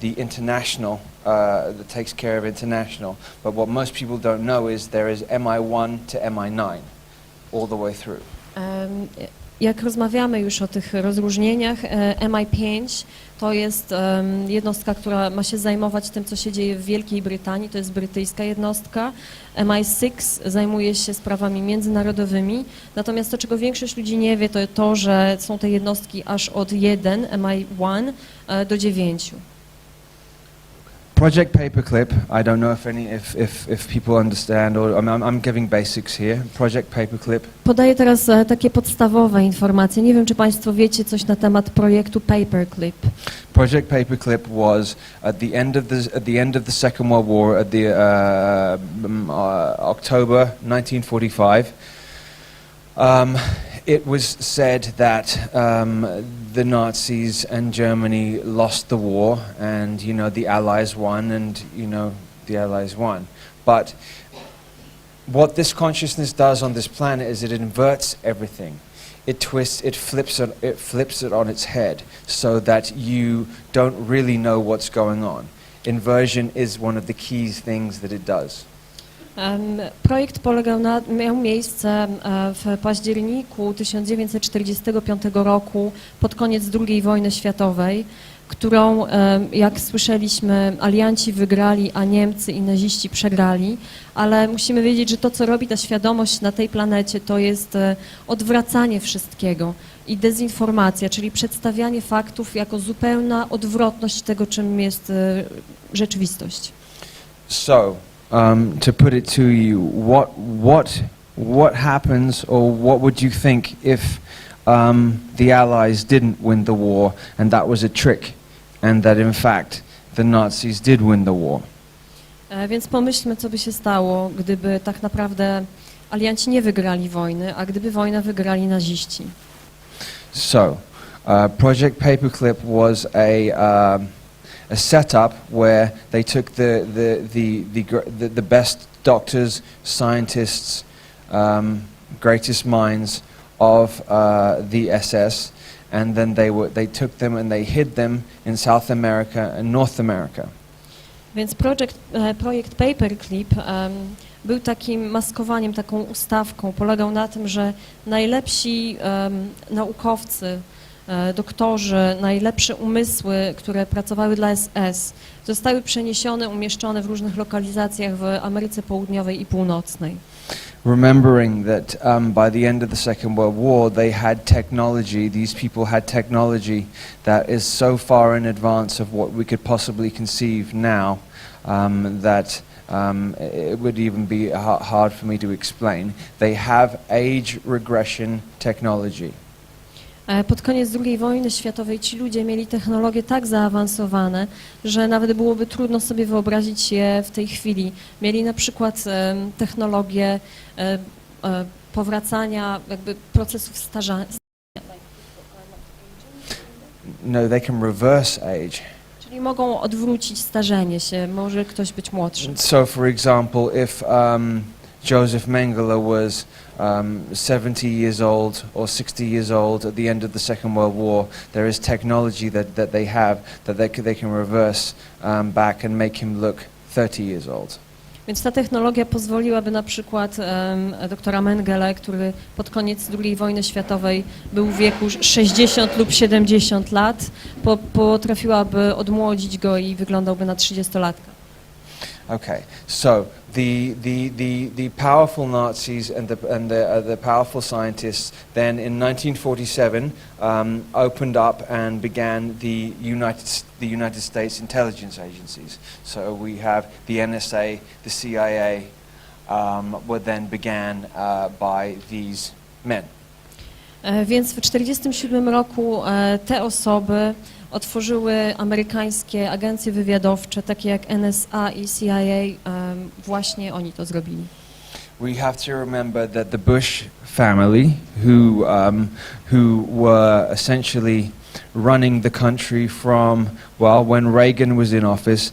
the international that takes care of international. But what most people don't know is there is MI1 to MI9 all the way through. Jak rozmawiamy już o tych rozróżnieniach, MI5 to jest jednostka, która ma się zajmować tym, co się dzieje w Wielkiej Brytanii, to jest brytyjska jednostka. MI6 zajmuje się sprawami międzynarodowymi, natomiast to, czego większość ludzi nie wie, to to, że są te jednostki aż od 1, MI1, do 9. Project Paperclip, I don't know if people understand, or I'm giving basics here. Project Paperclip. Podaję teraz takie podstawowe informacje. Nie wiem, czy Państwo wiecie coś na temat projektu Paperclip. Project Paperclip was at the end of the Second World War, at the October 1945. It was said that the Nazis and Germany lost the war, and the Allies won, and the Allies won. But what this consciousness does on this planet is it inverts everything. It twists, it flips it on its head, so that you don't really know what's going on. Inversion is one of the key things that it does. Projekt miał miejsce w październiku 1945 roku, pod koniec II wojny światowej, którą, jak słyszeliśmy, alianci wygrali, a Niemcy i naziści przegrali, ale musimy wiedzieć, że to, co robi ta świadomość na tej planecie, to jest odwracanie wszystkiego i dezinformacja, czyli przedstawianie faktów jako zupełna odwrotność tego, czym jest rzeczywistość. So, to put it to you, what happens, or what would you think if the Allies didn't win the war, and that was a trick, and that in fact the Nazis did win the war? Więc pomyślmy, co by się stało, gdyby tak naprawdę alianci nie wygrali wojny, a gdyby wojnę wygrali naziści. So, Project Paperclip was a setup where they took the best doctors, scientists, greatest minds of the SS, and then they took them and they hid them in South America and North America. Więc projekt Paperclip był takim maskowaniem, taką ustawką. Polegał na tym, że najlepsi naukowcy, doktorzy, najlepsze umysły, które pracowały dla SS, zostały przeniesione, umieszczone w różnych lokalizacjach w Ameryce Południowej i Północnej. Remembering that by the end of the Second World War they had technology, these people had technology that is so far in advance of what we could possibly conceive now that it would even be hard for me to explain. They have age regression technology. Pod koniec II wojny światowej ci ludzie mieli technologie tak zaawansowane, że nawet byłoby trudno sobie wyobrazić je w tej chwili. Mieli na przykład technologię powracania jakby procesów starzenia. No, they can reverse age. Czyli mogą odwrócić starzenie się, może ktoś być młodszy. So, for example, if Joseph Mengele was 70 years old or 60 years old at the end of the Second World War, there is technology that they have that they can reverse back and make him look 30 years old. Więc ta technologia pozwoliłaby na przykład doktora Mengele, który pod koniec II wojny światowej był w wieku 60 lub 70 lat, potrafiłaby odmłodzić go i wyglądałby na 30-latka. Okay, so the powerful Nazis and the powerful scientists then in 1947 opened up and began the United States intelligence agencies. So we have the NSA, the CIA, were then began by these men. Więc w 1947 roku te osoby otworzyły amerykańskie agencje wywiadowcze, takie jak NSA i CIA, właśnie oni to zrobili. We have to remember that the Bush family, who were essentially running the country from, well, when Reagan was in office,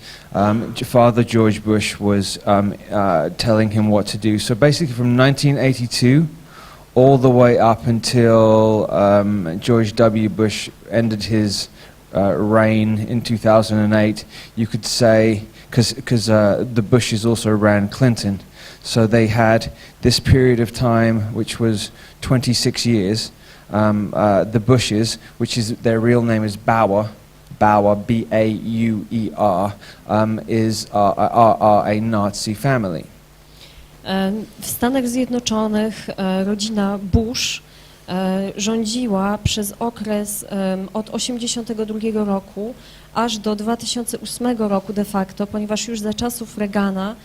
Father George Bush was telling him what to do. So basically from 1982 all the way up until George W. Bush ended his reign in 2008, you could say, because the Bushes also ran Clinton, so they had this period of time which was 26 years. The Bushes, which is their real name is Bauer, B-A-U-E-R, are a Nazi family. W Stanach Zjednoczonych rodzina Bush rządziła przez okres od 1982 roku aż do 2008 roku de facto, ponieważ już za czasów Reagana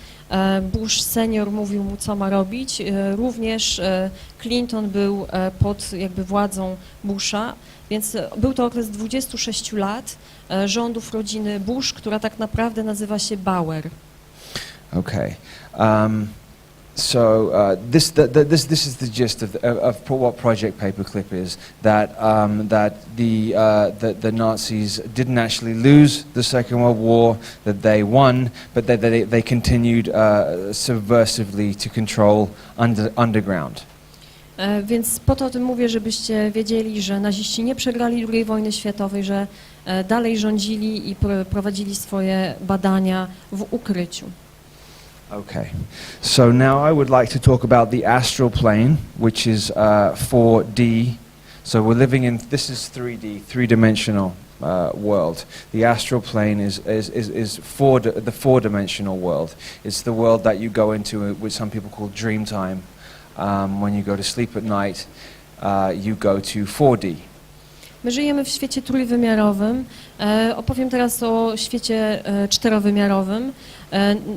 Bush senior mówił mu, co ma robić. Również Clinton był pod jakby władzą Busha, więc był to okres 26 lat rządów rodziny Bush, która tak naprawdę nazywa się Bauer. Okay. So this is the gist of what Project Paperclip is. That the Nazis didn't actually lose the Second World War. That they won, but they continued subversively to control underground. Więc po to o tym mówię, żebyście wiedzieli, że naziści nie przegrali II wojny światowej, że dalej rządzili i prowadzili swoje badania w ukryciu. Okay, so now I would like to talk about the astral plane, which is 4D. So we're living in, this is 3D, three-dimensional world. The astral plane is the four-dimensional world. It's the world that you go into, which some people call dream time. When you go to sleep at night, you go to 4D. My żyjemy w świecie trójwymiarowym. Opowiem teraz o świecie czterowymiarowym.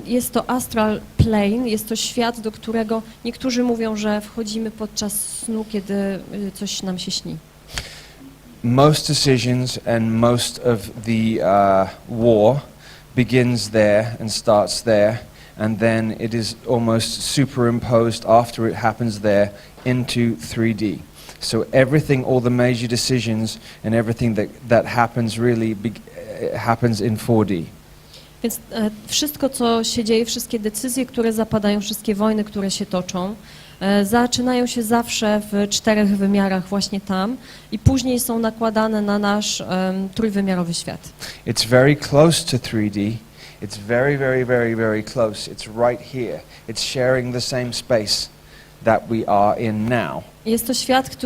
Jest to astral plane, jest to świat, do którego niektórzy mówią, że wchodzimy podczas snu, kiedy coś nam się śni. Most decisions and most of the war begins there and starts there, and then it is almost superimposed after it happens there into 3D. So everything, all the major decisions and everything that happens really happens in 4D. Więc wszystko, co się dzieje, wszystkie decyzje, które zapadają, wszystkie wojny, które się toczą, zaczynają się zawsze w 4 wymiarach właśnie tam i później są nakładane na nasz trójwymiarowy świat. It's very close to 3D. It's very, very, very, very close. It's right here. It's sharing the same space that we are in now. Jest to świat,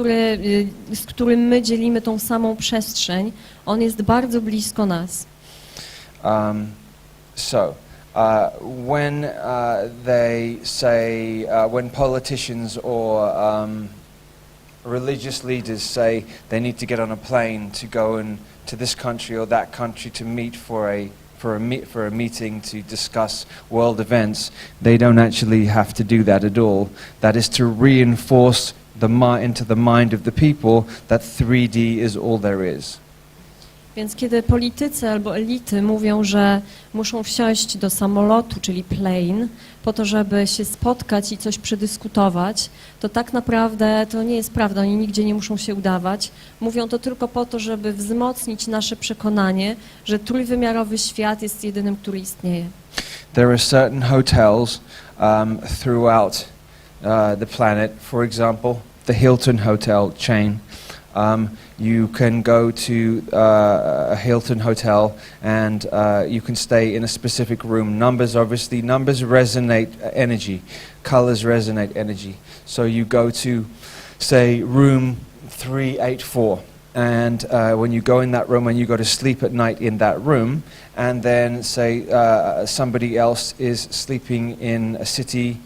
z którym my dzielimy tą samą przestrzeń. On jest bardzo blisko nas. When they say, when politicians or religious leaders say they need to get on a plane to go to this country or that country to meet for a meeting to discuss world events, they don't actually have to do that at all. That is to reinforce into the mind of the people that 3D is all there is. Więc kiedy politycy albo elity mówią, że muszą wsiąść do samolotu, czyli plane, po to, żeby się spotkać i coś przedyskutować, to tak naprawdę to nie jest prawda, oni nigdzie nie muszą się udawać. Mówią to tylko po to, żeby wzmocnić nasze przekonanie, że trójwymiarowy świat jest jedynym, który istnieje. There are certain hotels throughout the planet, for example, the Hilton Hotel chain. You can go to a Hilton hotel and you can stay in a specific room. Numbers resonate energy, colors resonate energy. So you go to, say, room 384, and when you go in that room and you go to sleep at night in that room, and then say somebody else is sleeping in a city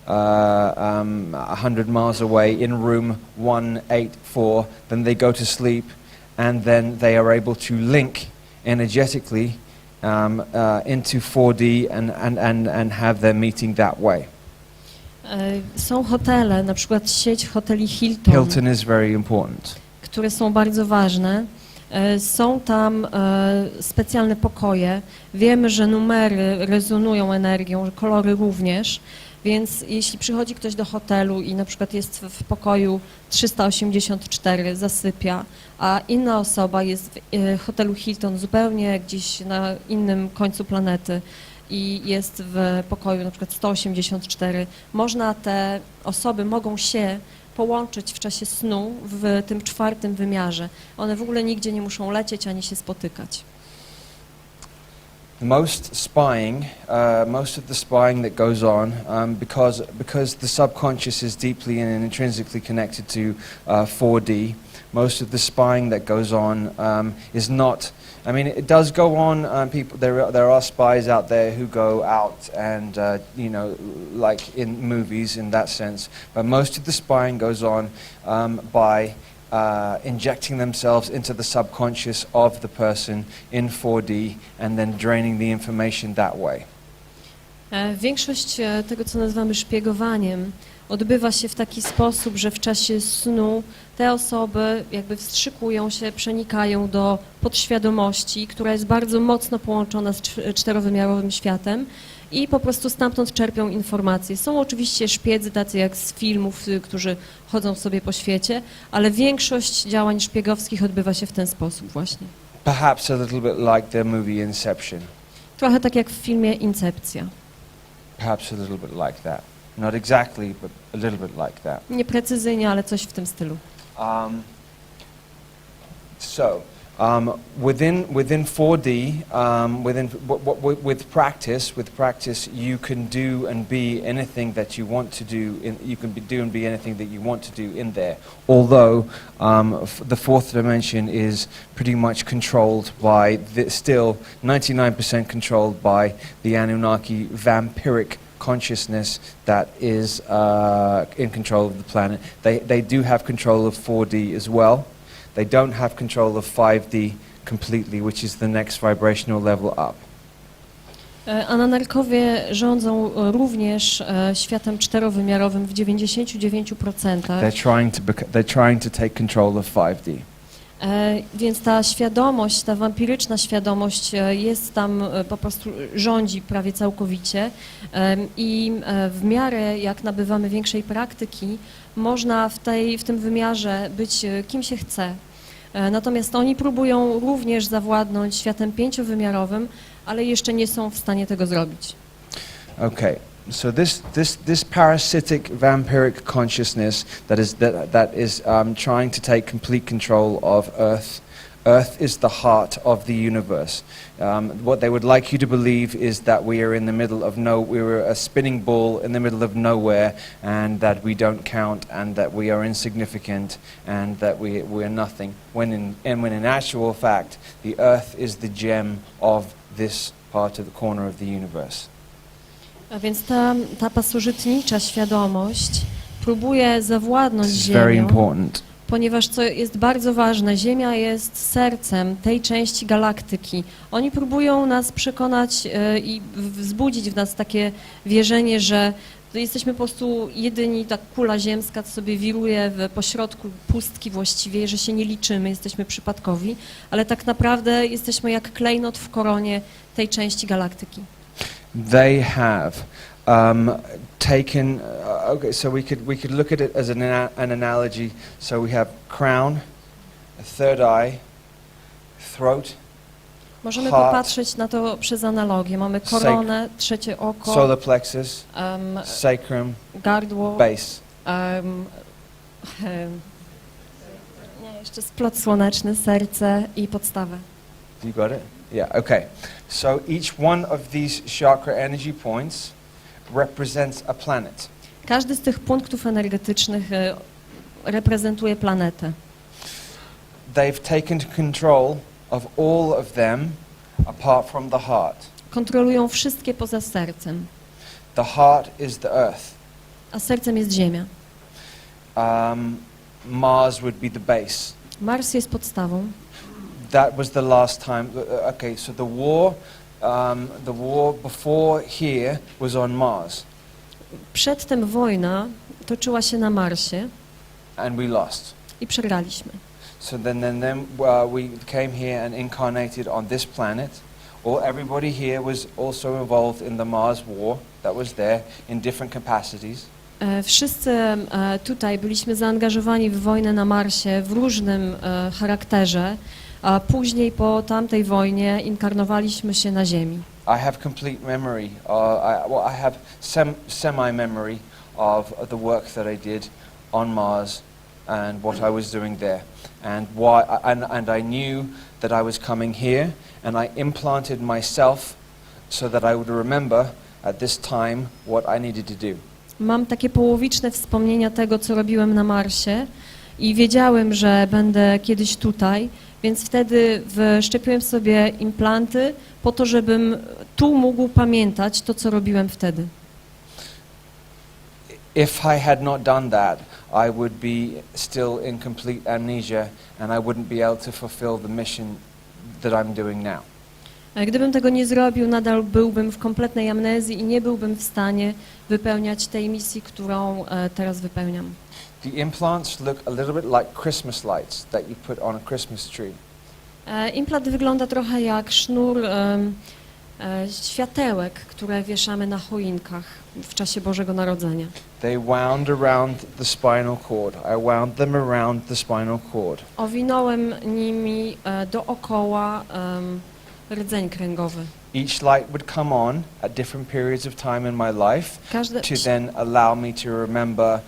100 miles away in room 184, then they go to sleep and then they are able to link energetically into 4D and have their meeting that way. Są hotele, na przykład sieć hoteli Hilton. Hilton is very important. Które są bardzo ważne. Są tam specjalne pokoje. Wiemy, że numery rezonują energią, że kolory również. Więc jeśli przychodzi ktoś do hotelu i na przykład jest w pokoju 384, zasypia, a inna osoba jest w hotelu Hilton zupełnie gdzieś na innym końcu planety i jest w pokoju na przykład 184, te osoby mogą się połączyć w czasie snu w tym 4. wymiarze. One w ogóle nigdzie nie muszą lecieć ani się spotykać. Most of the spying that goes on, because the subconscious is deeply and intrinsically connected to 4D, most of the spying that goes on is not. I mean, it does go on. There are spies out there who go out and like in movies in that sense. But most of the spying goes on by injecting themselves into the subconscious of the person in 4D and then draining the information that way. Większość tego, co nazywamy szpiegowaniem, odbywa się w taki sposób, że w czasie snu te osoby jakby wstrzykują się, przenikają do podświadomości, która jest bardzo mocno połączona z 4-wymiarowym światem i po prostu stamtąd czerpią informacje. Są oczywiście szpiedzy, tacy jak z filmów, którzy chodzą sobie po świecie, ale większość działań szpiegowskich odbywa się w ten sposób właśnie. Perhaps a little bit like the movie Inception. Trochę tak jak w filmie Incepcja. Perhaps a little bit like that. Not exactly, but a little bit like that. Nie precyzyjnie, ale coś w tym stylu. Within 4D, with practice, you can do and be anything that you want to do. You can do and be anything that you want to do in there. Although the 4th dimension is pretty much controlled by still 99% controlled by the Anunnaki vampiric consciousness that is in control of the planet. They do have control of 4D as well. They don't have control of 5D completely, which is the next vibrational level up. Ananarkowie rządzą również światem 4-wymiarowym w 99%. They're trying to take control of 5D. Więc ta świadomość, ta wampiryczna świadomość jest tam, po prostu rządzi prawie całkowicie i w miarę jak nabywamy większej praktyki, można w tym wymiarze być kim się chce. Natomiast oni próbują również zawładnąć światem 5-wymiarowym, ale jeszcze nie są w stanie tego zrobić. Okay. So this parasitic vampiric consciousness that is trying to take complete control of Earth. Earth is the heart of the universe. What they would like you to believe is that we are in the middle of we're a spinning ball in the middle of nowhere, and that we don't count, and that we are insignificant, and that we are nothing. When in actual fact, the Earth is the gem of this part of the corner of the universe. A więc ta pasożytnicza świadomość próbuje zawładnąć This is very Ziemią, important. ponieważ co jest bardzo ważne, Ziemia jest sercem tej części galaktyki. Oni próbują nas przekonać i wzbudzić w nas takie wierzenie, że jesteśmy po prostu jedyni, ta kula ziemska co sobie wiruje pośrodku pustki właściwie, że się nie liczymy, jesteśmy przypadkowi, ale tak naprawdę jesteśmy jak klejnot w koronie tej części galaktyki. They have taken. Okay, so we could look at it as an analogy. So we have crown, a third eye, throat, Możemy heart, popatrzeć na to przez analogię. Mamy koronę, trzecie oko, solar plexus, sacrum, gardło, base. Nie, jeszcze splot słoneczny, serce i podstawę. You got it? Yeah. Okay. So each one of these chakra energy points represents a planet. Każdy z tych punktów energetycznych reprezentuje planetę. They've taken control of all of them apart from the heart. Kontrolują wszystkie poza sercem, The heart is the earth. a sercem jest Ziemia. Mars would be the base. Mars jest podstawą. That was the last time. Okay, so the war before here was on Mars, Przedtem wojna toczyła się na Marsie and we lost. i przegraliśmy. So then we came here and incarnated on this planet. Everybody here was also involved in the Mars war that was there in different capacities. Wszyscy tutaj byliśmy zaangażowani w wojnę na Marsie w różnym charakterze, a później po tamtej wojnie inkarnowaliśmy się na Ziemi. I have complete memory. I have semi-memory of the work that I did on Mars and what I was doing there, and why. And I knew that I was coming here, and I implanted myself so that I would remember at this time what I needed to do. Mam takie połowiczne wspomnienia tego, co robiłem na Marsie i wiedziałem, że będę kiedyś tutaj, więc wtedy wszczepiłem sobie implanty po to, żebym tu mógł pamiętać to, co robiłem wtedy. If I had not done that, I would be still in complete amnesia, and I wouldn't be able to fulfill the mission that I'm doing now. Gdybym tego nie zrobił, nadal byłbym w kompletnej amnezji i nie byłbym w stanie wypełniać tej misji, którą teraz wypełniam. The implants look a little bit like Christmas lights that you put on a Christmas tree. Implant wygląda trochę jak sznur światełek, które wieszamy na choinkach w czasie Bożego Narodzenia. They wound around the spinal cord. I wound them around the spinal cord. Owinąłem nimi dookoła rdzeń kręgowy. Each light would come on at different periods of time in my life to then allow me to remember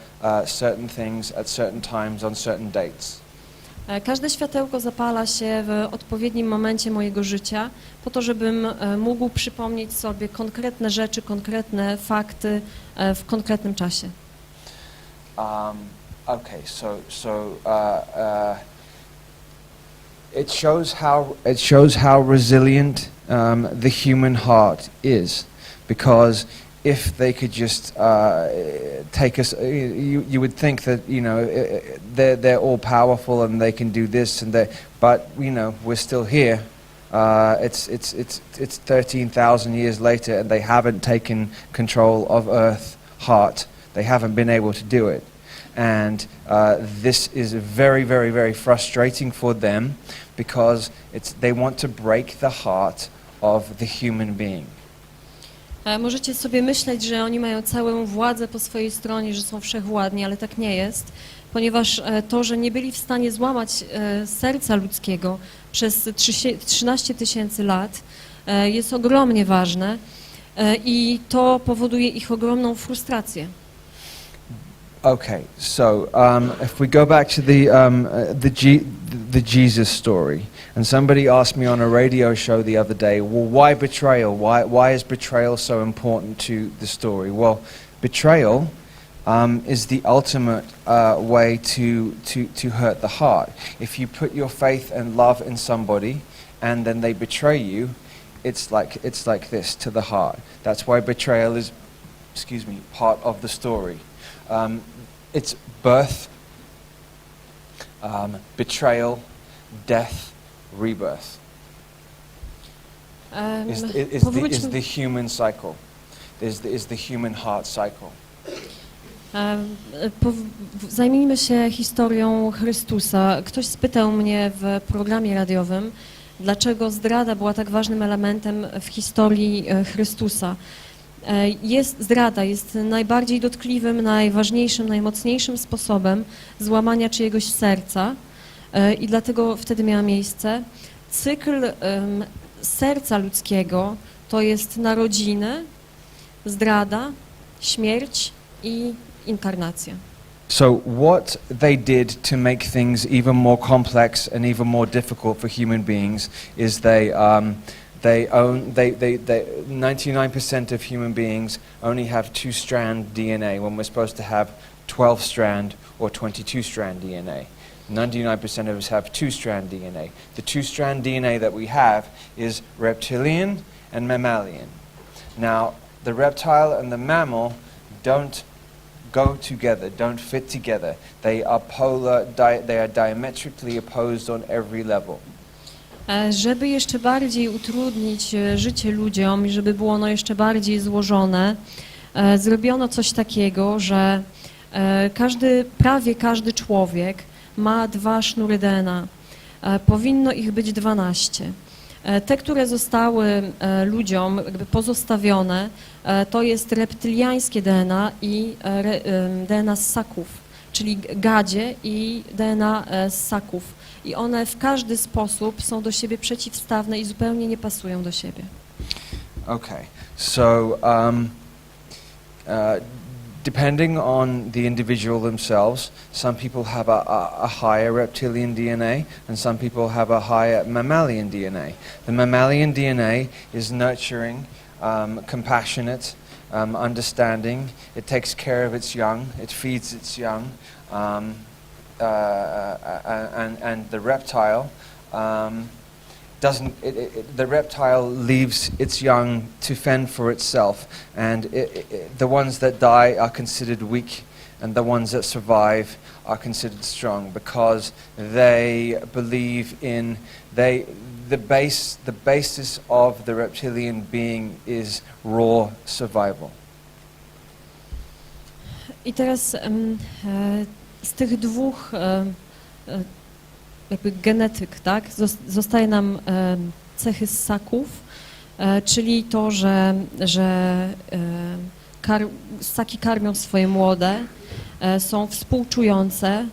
certain things at certain times on certain dates. Każde światełko zapala się w odpowiednim momencie mojego życia po to, żebym mógł przypomnieć sobie konkretne rzeczy, konkretne fakty w konkretnym czasie. Okay, it shows how resilient the human heart is, because if they could just take us, you would think that they're all powerful and they can do this and that, but we're still here. It's 13,000 years later, and they haven't taken control of Earth, heart. They haven't been able to do it. And this is very, very, very frustrating for them because they want to break the heart of the human being. Możecie sobie myśleć, że oni mają całą władzę po swojej stronie, że są wszechwładni, ale tak nie jest, ponieważ to, że nie byli w stanie złamać serca ludzkiego przez 13 000 lat, jest ogromnie ważne i to powoduje ich ogromną frustrację. Okay, so if we go back to the Jesus story, and somebody asked me on a radio show the other day, well, why betrayal? Why is betrayal so important to the story? Well, betrayal is the ultimate way to hurt the heart. If you put your faith and love in somebody, and then they betray you, it's like this to the heart. That's why betrayal is, part of the story. It's birth, betrayal, death, rebirth. Is the human cycle. Is the human heart cycle. Zajmijmy się historią Chrystusa. Ktoś spytał mnie w programie radiowym, dlaczego zdrada była tak ważnym elementem w historii Chrystusa. Zdrada jest najbardziej dotkliwym, najważniejszym, najmocniejszym sposobem złamania czyjegoś serca i dlatego wtedy miała miejsce. Cykl serca ludzkiego to jest narodziny, zdrada, śmierć i inkarnacja. So what they did to make things even more complex and even more difficult for human beings is 99% of human beings only have 2-strand DNA when we're supposed to have 12-strand or 22-strand DNA. 99% of us have 2-strand DNA. The 2-strand DNA that we have is reptilian and mammalian. Now, the reptile and the mammal don't go together, don't fit together. They are they are diametrically opposed on every level. Żeby jeszcze bardziej utrudnić życie ludziom i żeby było ono jeszcze bardziej złożone, zrobiono coś takiego, że prawie każdy człowiek ma 2 sznury DNA. Powinno ich być 12. Te, które zostały ludziom jakby pozostawione, to jest reptyliańskie DNA i DNA ssaków, czyli gadzie i DNA ssaków. I one w każdy sposób są do siebie przeciwstawne i zupełnie nie pasują do siebie. Okay, so depending on the individual themselves, some people have a higher reptilian DNA and some people have a higher mammalian DNA. The mammalian DNA is nurturing, compassionate, understanding. It takes care of its young, it feeds its young. And the reptile the reptile leaves its young to fend for itself, and the ones that die are considered weak, and the ones that survive are considered strong because they believe in the basis of the reptilian being is raw survival. I teraz z tych dwóch jakby genetyk, tak, zostaje nam cechy ssaków, czyli to, że ssaki karmią swoje młode, są współczujące,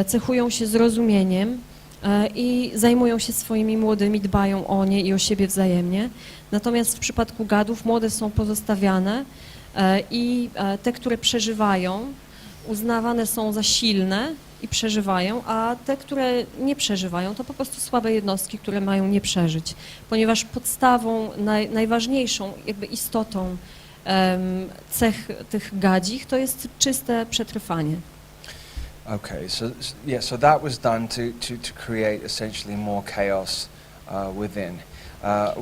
cechują się zrozumieniem i zajmują się swoimi młodymi, dbają o nie i o siebie wzajemnie. Natomiast w przypadku gadów młode są pozostawiane i te, które przeżywają, uznawane są za silne i przeżywają, a te, które nie przeżywają, to po prostu słabe jednostki, które mają nie przeżyć, ponieważ podstawą, najważniejszą jakby istotą cech tych gadzich to jest czyste przetrwanie. Okay, so that was done to create essentially more chaos within.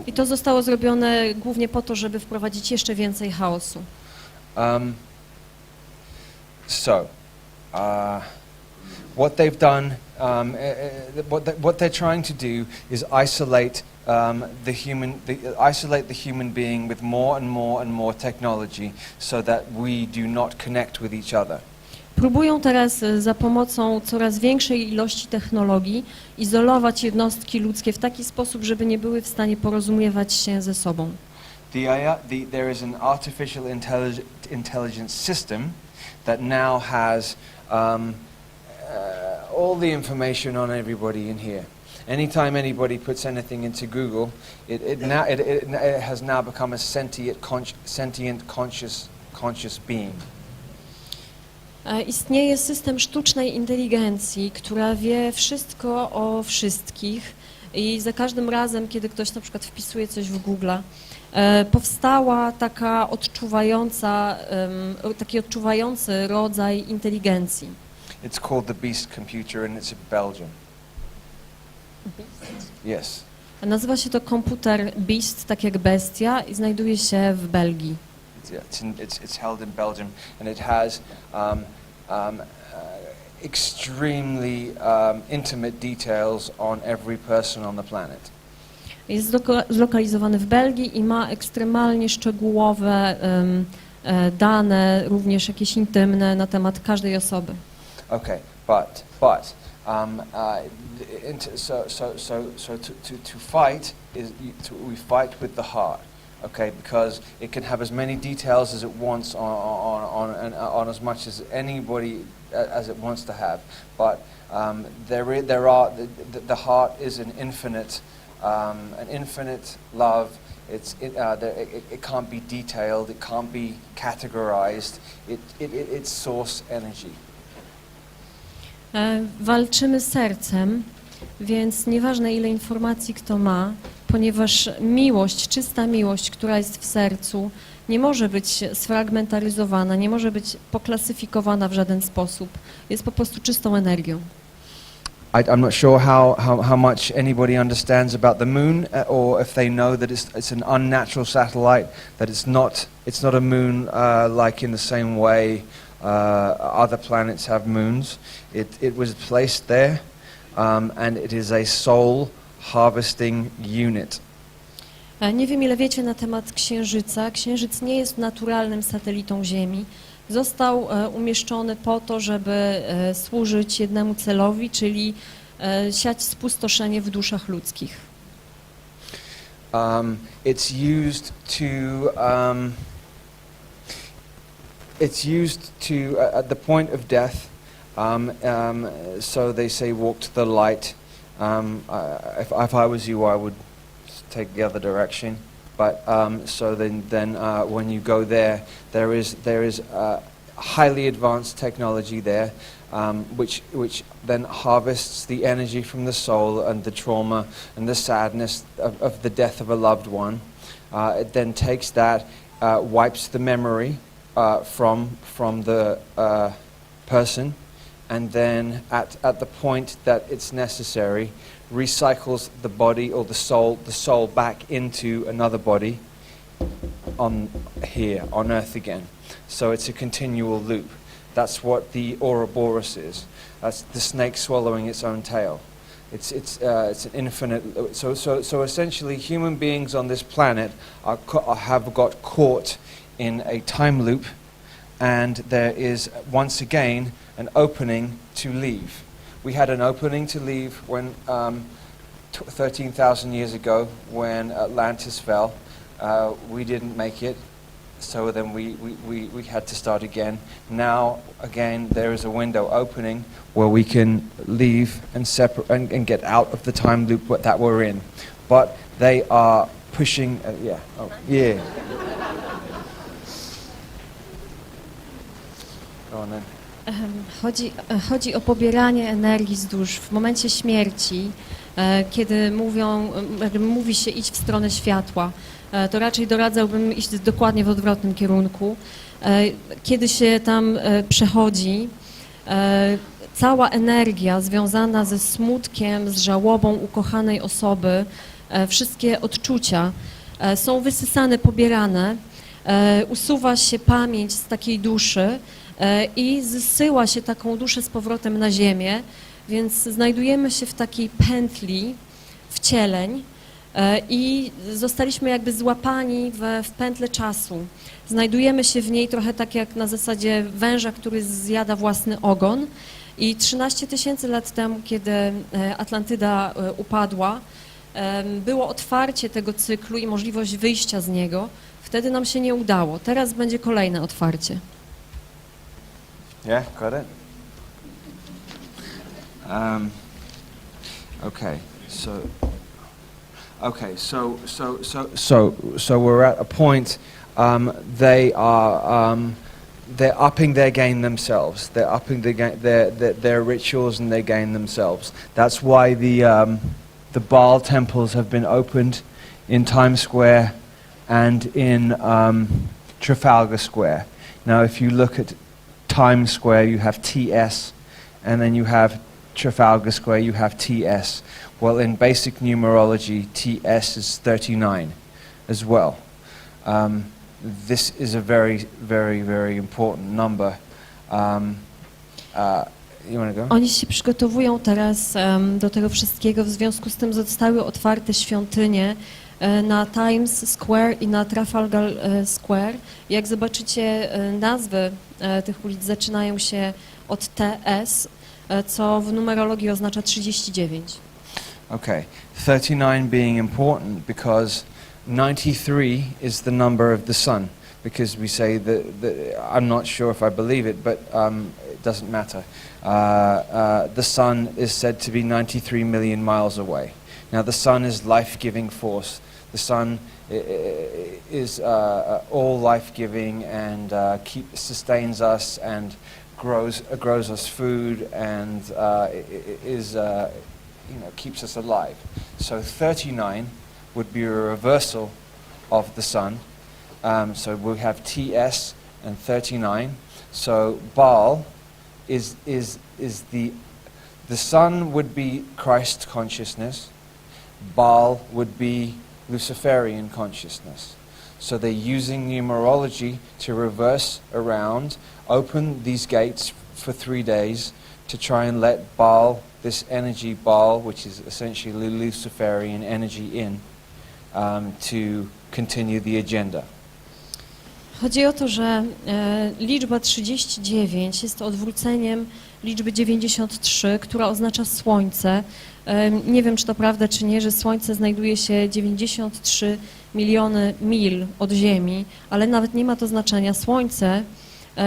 I to zostało zrobione głównie po to, żeby wprowadzić jeszcze więcej chaosu. What they've done, what they're trying to do is isolate the human being with more and more and more technology, so that we do not connect with each other. Próbują teraz za pomocą coraz większej ilości technologii izolować jednostki ludzkie w taki sposób, żeby nie były w stanie porozumiewać się ze sobą. There is an artificial intelligence system that now has all the information on everybody in here. Anytime anybody puts anything into Google, it has now become a sentient, conscious being. Istnieje system sztucznej inteligencji, która wie wszystko o wszystkich i za każdym razem, kiedy ktoś na przykład wpisuje coś w Google, powstała taki odczuwający rodzaj inteligencji. It's called the Beast computer and it's in Belgium. Yes. Nazywa się to komputer Beast, tak jak bestia, i znajduje się w Belgii. It's held in Belgium and it has extremely intimate details on every person on the planet. Jest zlokalizowany w Belgii i ma ekstremalnie szczegółowe dane, również jakieś intymne na temat każdej osoby. Okay, but to fight we fight with the heart, okay, because it can have as many details as it wants on as much as anybody as it wants to have, but the heart is an infinite love. It can't be detailed, it can't be categorized. It's source energy. Walczymy sercem, więc nieważne ile informacji kto ma, ponieważ miłość, czysta miłość, która jest w sercu, nie może być sfragmentaryzowana, nie może być poklasyfikowana w żaden sposób. Jest po prostu czystą energią. I'm not sure how much anybody understands about the moon, or if they know that it's an unnatural satellite, that it's not a moon like in the same way other planets have moons. It was placed there, and it is a soul harvesting unit. Nie wiem, ile wiecie na temat Księżyca. Księżyc nie jest naturalnym satelitą Ziemi. Został umieszczony po to, żeby służyć jednemu celowi, czyli siać spustoszenie w duszach ludzkich. It's used to at the point of death. So they say, walk to the light. If I was you, I would take the other direction. But so then when you go there, there is highly advanced technology there, which then harvests the energy from the soul and the trauma and the sadness of the death of a loved one. It then takes that, wipes the memory from the person, and then at the point that it's necessary, recycles the body or the soul back into another body on Earth again. So it's a continual loop. That's what the Ouroboros is. That's the snake swallowing its own tail. It's an infinite. So essentially, human beings on this planet have got caught in a time loop, and there is once again an opening to leave. We had an opening to leave when 13,000 years ago, when Atlantis fell. We didn't make it, so then we had to start again. Now again there is a window opening where we can leave and separate and get out of the time loop that we're in. But they are pushing. Go on then. Chodzi o pobieranie energii z dusz. W momencie śmierci, kiedy mówi się idź w stronę światła, to raczej doradzałbym iść dokładnie w odwrotnym kierunku. Kiedy się tam przechodzi, cała energia związana ze smutkiem, z żałobą ukochanej osoby, wszystkie odczucia są wysysane, pobierane, usuwa się pamięć z takiej duszy i zsyła się taką duszę z powrotem na ziemię, więc znajdujemy się w takiej pętli wcieleń, i zostaliśmy jakby złapani w pętlę czasu. Znajdujemy się w niej trochę tak jak na zasadzie węża, który zjada własny ogon. I 13 000 lat temu, kiedy Atlantyda upadła, było otwarcie tego cyklu i możliwość wyjścia z niego. Wtedy nam się nie udało. Teraz będzie kolejne otwarcie. Yeah, got it? So we're at a point, they're upping their game themselves. They're upping their rituals and their game themselves. That's why the Baal temples have been opened in Times Square and in Trafalgar Square. Now, if you look at Times Square, you have TS, and then you have Trafalgar Square, you have TS. Well, in basic numerology, TS is 39 as well. This is a very, very, very important number. You want to go? Oni się przygotowują teraz do tego wszystkiego, w związku z tym zostały otwarte świątynie na Times Square i na Trafalgar Square. Jak zobaczycie, nazwy tych ulic zaczynają się od TS, co w numerologii oznacza 39. Okay, 39 being important because 93 is the number of the sun, because we say that I'm not sure if I believe it, but it doesn't matter. The sun is said to be 93 million miles away. Now the sun is life-giving force. The sun is all life-giving and sustains us and grows us food and keeps us alive. So 39 would be a reversal of the sun. So we have TS and 39. So Baal is the sun would be Christ consciousness. Baal would be Luciferian consciousness. So they're using numerology to reverse around, open these gates for 3 days to try and let Baal, this energy Baal, which is essentially Luciferian energy in, to continue the agenda. Chodzi o to, że liczba 39 jest odwróceniem liczby 93, która oznacza Słońce. Nie wiem, czy to prawda, czy nie, że Słońce znajduje się 93 miliony mil od Ziemi, ale nawet nie ma to znaczenia. Słońce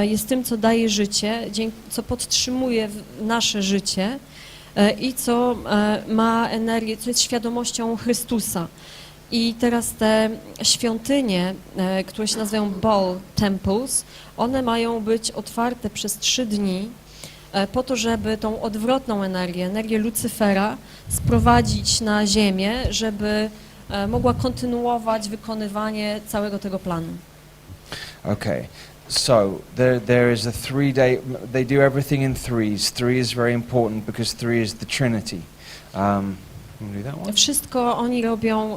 jest tym, co daje życie, co podtrzymuje nasze życie i co ma energię, co jest świadomością Chrystusa. I teraz te świątynie, które się nazywają Baal Temples, one mają być otwarte przez 3 dni po to, żeby tą odwrotną energię Lucyfera sprowadzić na ziemię, żeby mogła kontynuować wykonywanie całego tego planu. Okay, so there is a 3-day, they do everything in threes. 3 is very important because 3 is the Trinity. Wszystko oni robią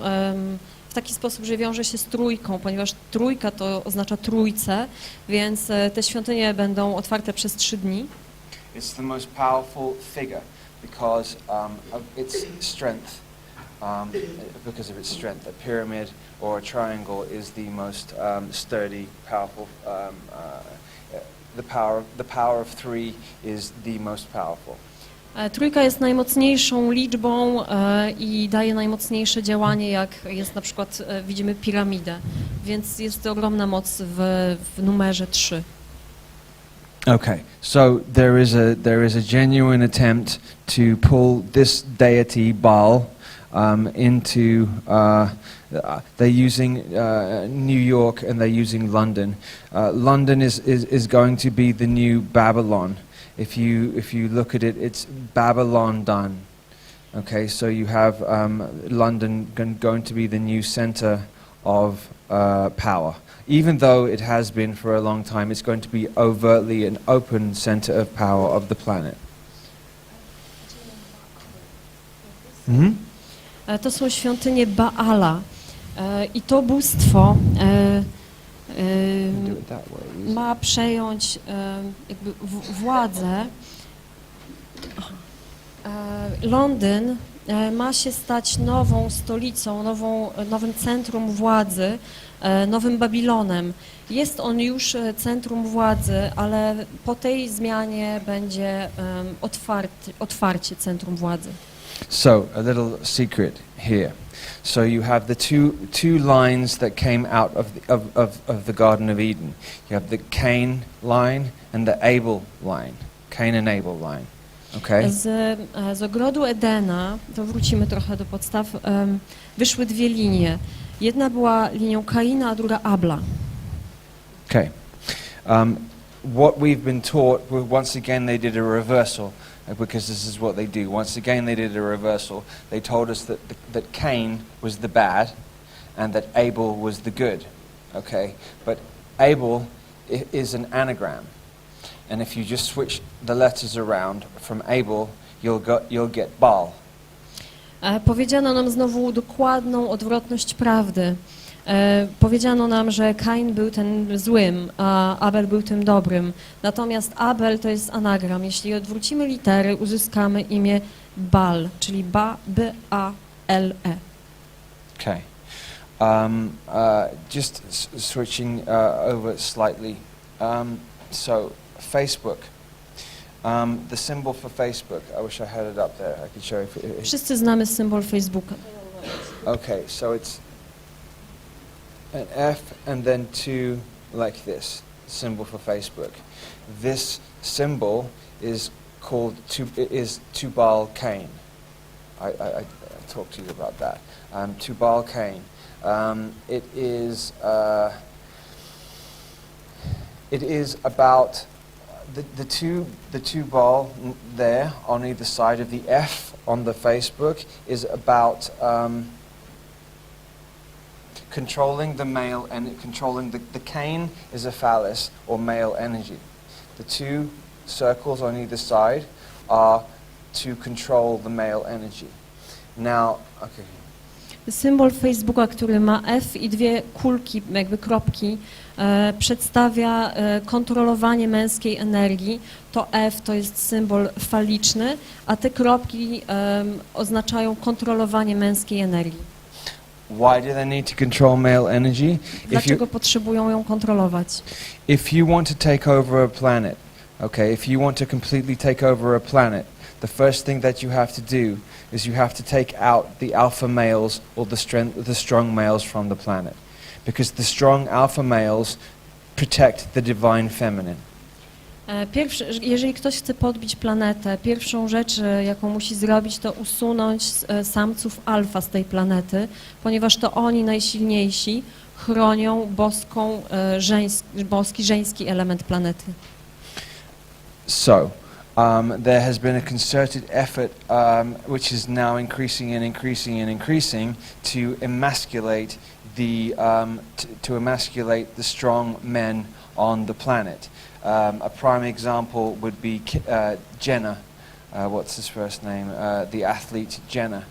w taki sposób, że wiąże się z trójką, ponieważ trójka to oznacza trójcę, więc te świątynie będą otwarte przez 3 dni. It's the most powerful figure because of its strength. Because of its strength, a pyramid or a triangle is the most sturdy, powerful. The power of 3 is the most powerful. Trójka jest najmocniejszą liczbą i daje najmocniejsze działanie, jak jest na przykład, widzimy piramidę, więc jest to ogromna moc w numerze 3. Okay, so there is a genuine attempt to pull this deity Baal into. They're using New York and they're using London. London is going to be the new Babylon. If you look at it, it's Babylon done. Okay, so you have London going to be the new center of power. Even though it has been for a long time, it's going to be overtly an open center of power of the planet. To są świątynie Baala i to bóstwo ma przejąć jakby władzę. Londyn ma się stać nową stolicą, nowym centrum władzy, nowym Babilonem. Jest on już centrum władzy, ale po tej zmianie będzie otwarcie centrum władzy. So, a little secret here. So you have the two lines that came out of the Garden of Eden. You have the Cain line and the Abel line. Cain and Abel line. Okay? Z ogrodu Edena, to wrócimy trochę do podstaw, wyszły dwie linie. Jedna była linią Kaina, a druga Abla. Okay. What we've been taught, once again they did a reversal, because this is what they do. Once again they did a reversal. They told us that Cain was the bad and that Abel was the good. Okay? But Abel is an anagram. And if you just switch the letters around from Abel, you'll get Baal. Powiedziano nam znowu dokładną odwrotność prawdy. Powiedziano nam, że Kain był tym złym, a Abel był tym dobrym. Natomiast Abel to jest anagram. Jeśli odwrócimy litery, uzyskamy imię Baal, czyli B-A-L-E. Okay. Just switching over slightly. So Facebook. The symbol for Facebook. I wish I had it up there. I could show you. Wszyscy znamy symbol Facebooka. Okay, so it's an F and then two like this, symbol for Facebook. This symbol is called Tubal Cain. I talked to you about that. Tubal Cain. It is about the Tubal there on either side of the F on the Facebook is about controlling the male and controlling the Cain is a phallus or male energy. The two circles on either side are to control the male energy. Now, okay. Symbol Facebooka, który ma F i dwie kulki, jakby kropki, przedstawia kontrolowanie męskiej energii. To F to jest symbol faliczny, a te kropki oznaczają kontrolowanie męskiej energii. Why do they need to control male energy? Dlaczego potrzebują ją kontrolować? If you want to take over a planet, okay, if you want to completely take over a planet, the first thing that you have to do is you have to take out the alpha males or the strong males from the planet, because the strong alpha males protect the divine feminine. Jeżeli ktoś chce podbić planetę, pierwszą rzecz, jaką musi zrobić, to usunąć samców alfa z tej planety, ponieważ to oni najsilniejsi chronią boski żeński element planety. So, there has been a concerted effort, which is now increasing and increasing and increasing, to emasculate the strong men on the planet. A prime example would be Jenner. What's his first name? The athlete Jenner.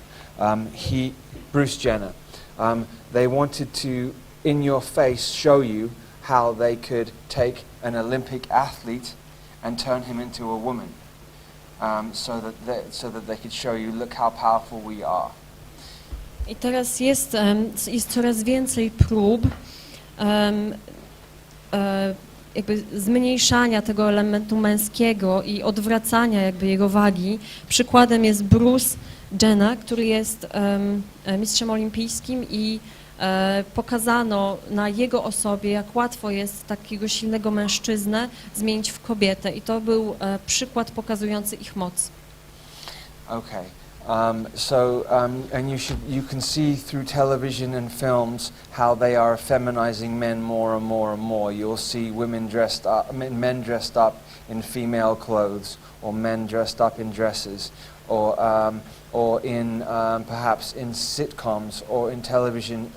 Bruce Jenner. They wanted to, in your face, show you how they could take an Olympic athlete and turn him into a woman, so that they could show you, look how powerful we are. I teraz jest coraz więcej prób jakby zmniejszania tego elementu męskiego i odwracania jakby jego wagi. Przykładem jest Bruce Jenner, który jest mistrzem olimpijskim i pokazano na jego osobie, jak łatwo jest takiego silnego mężczyznę zmienić w kobietę. I to był przykład pokazujący ich moc. Okay. And you can see through television and films how they are feminizing men more and more and more. You'll see men dressed up in female clothes, or men dressed up in dresses, or in perhaps in sitcoms or in television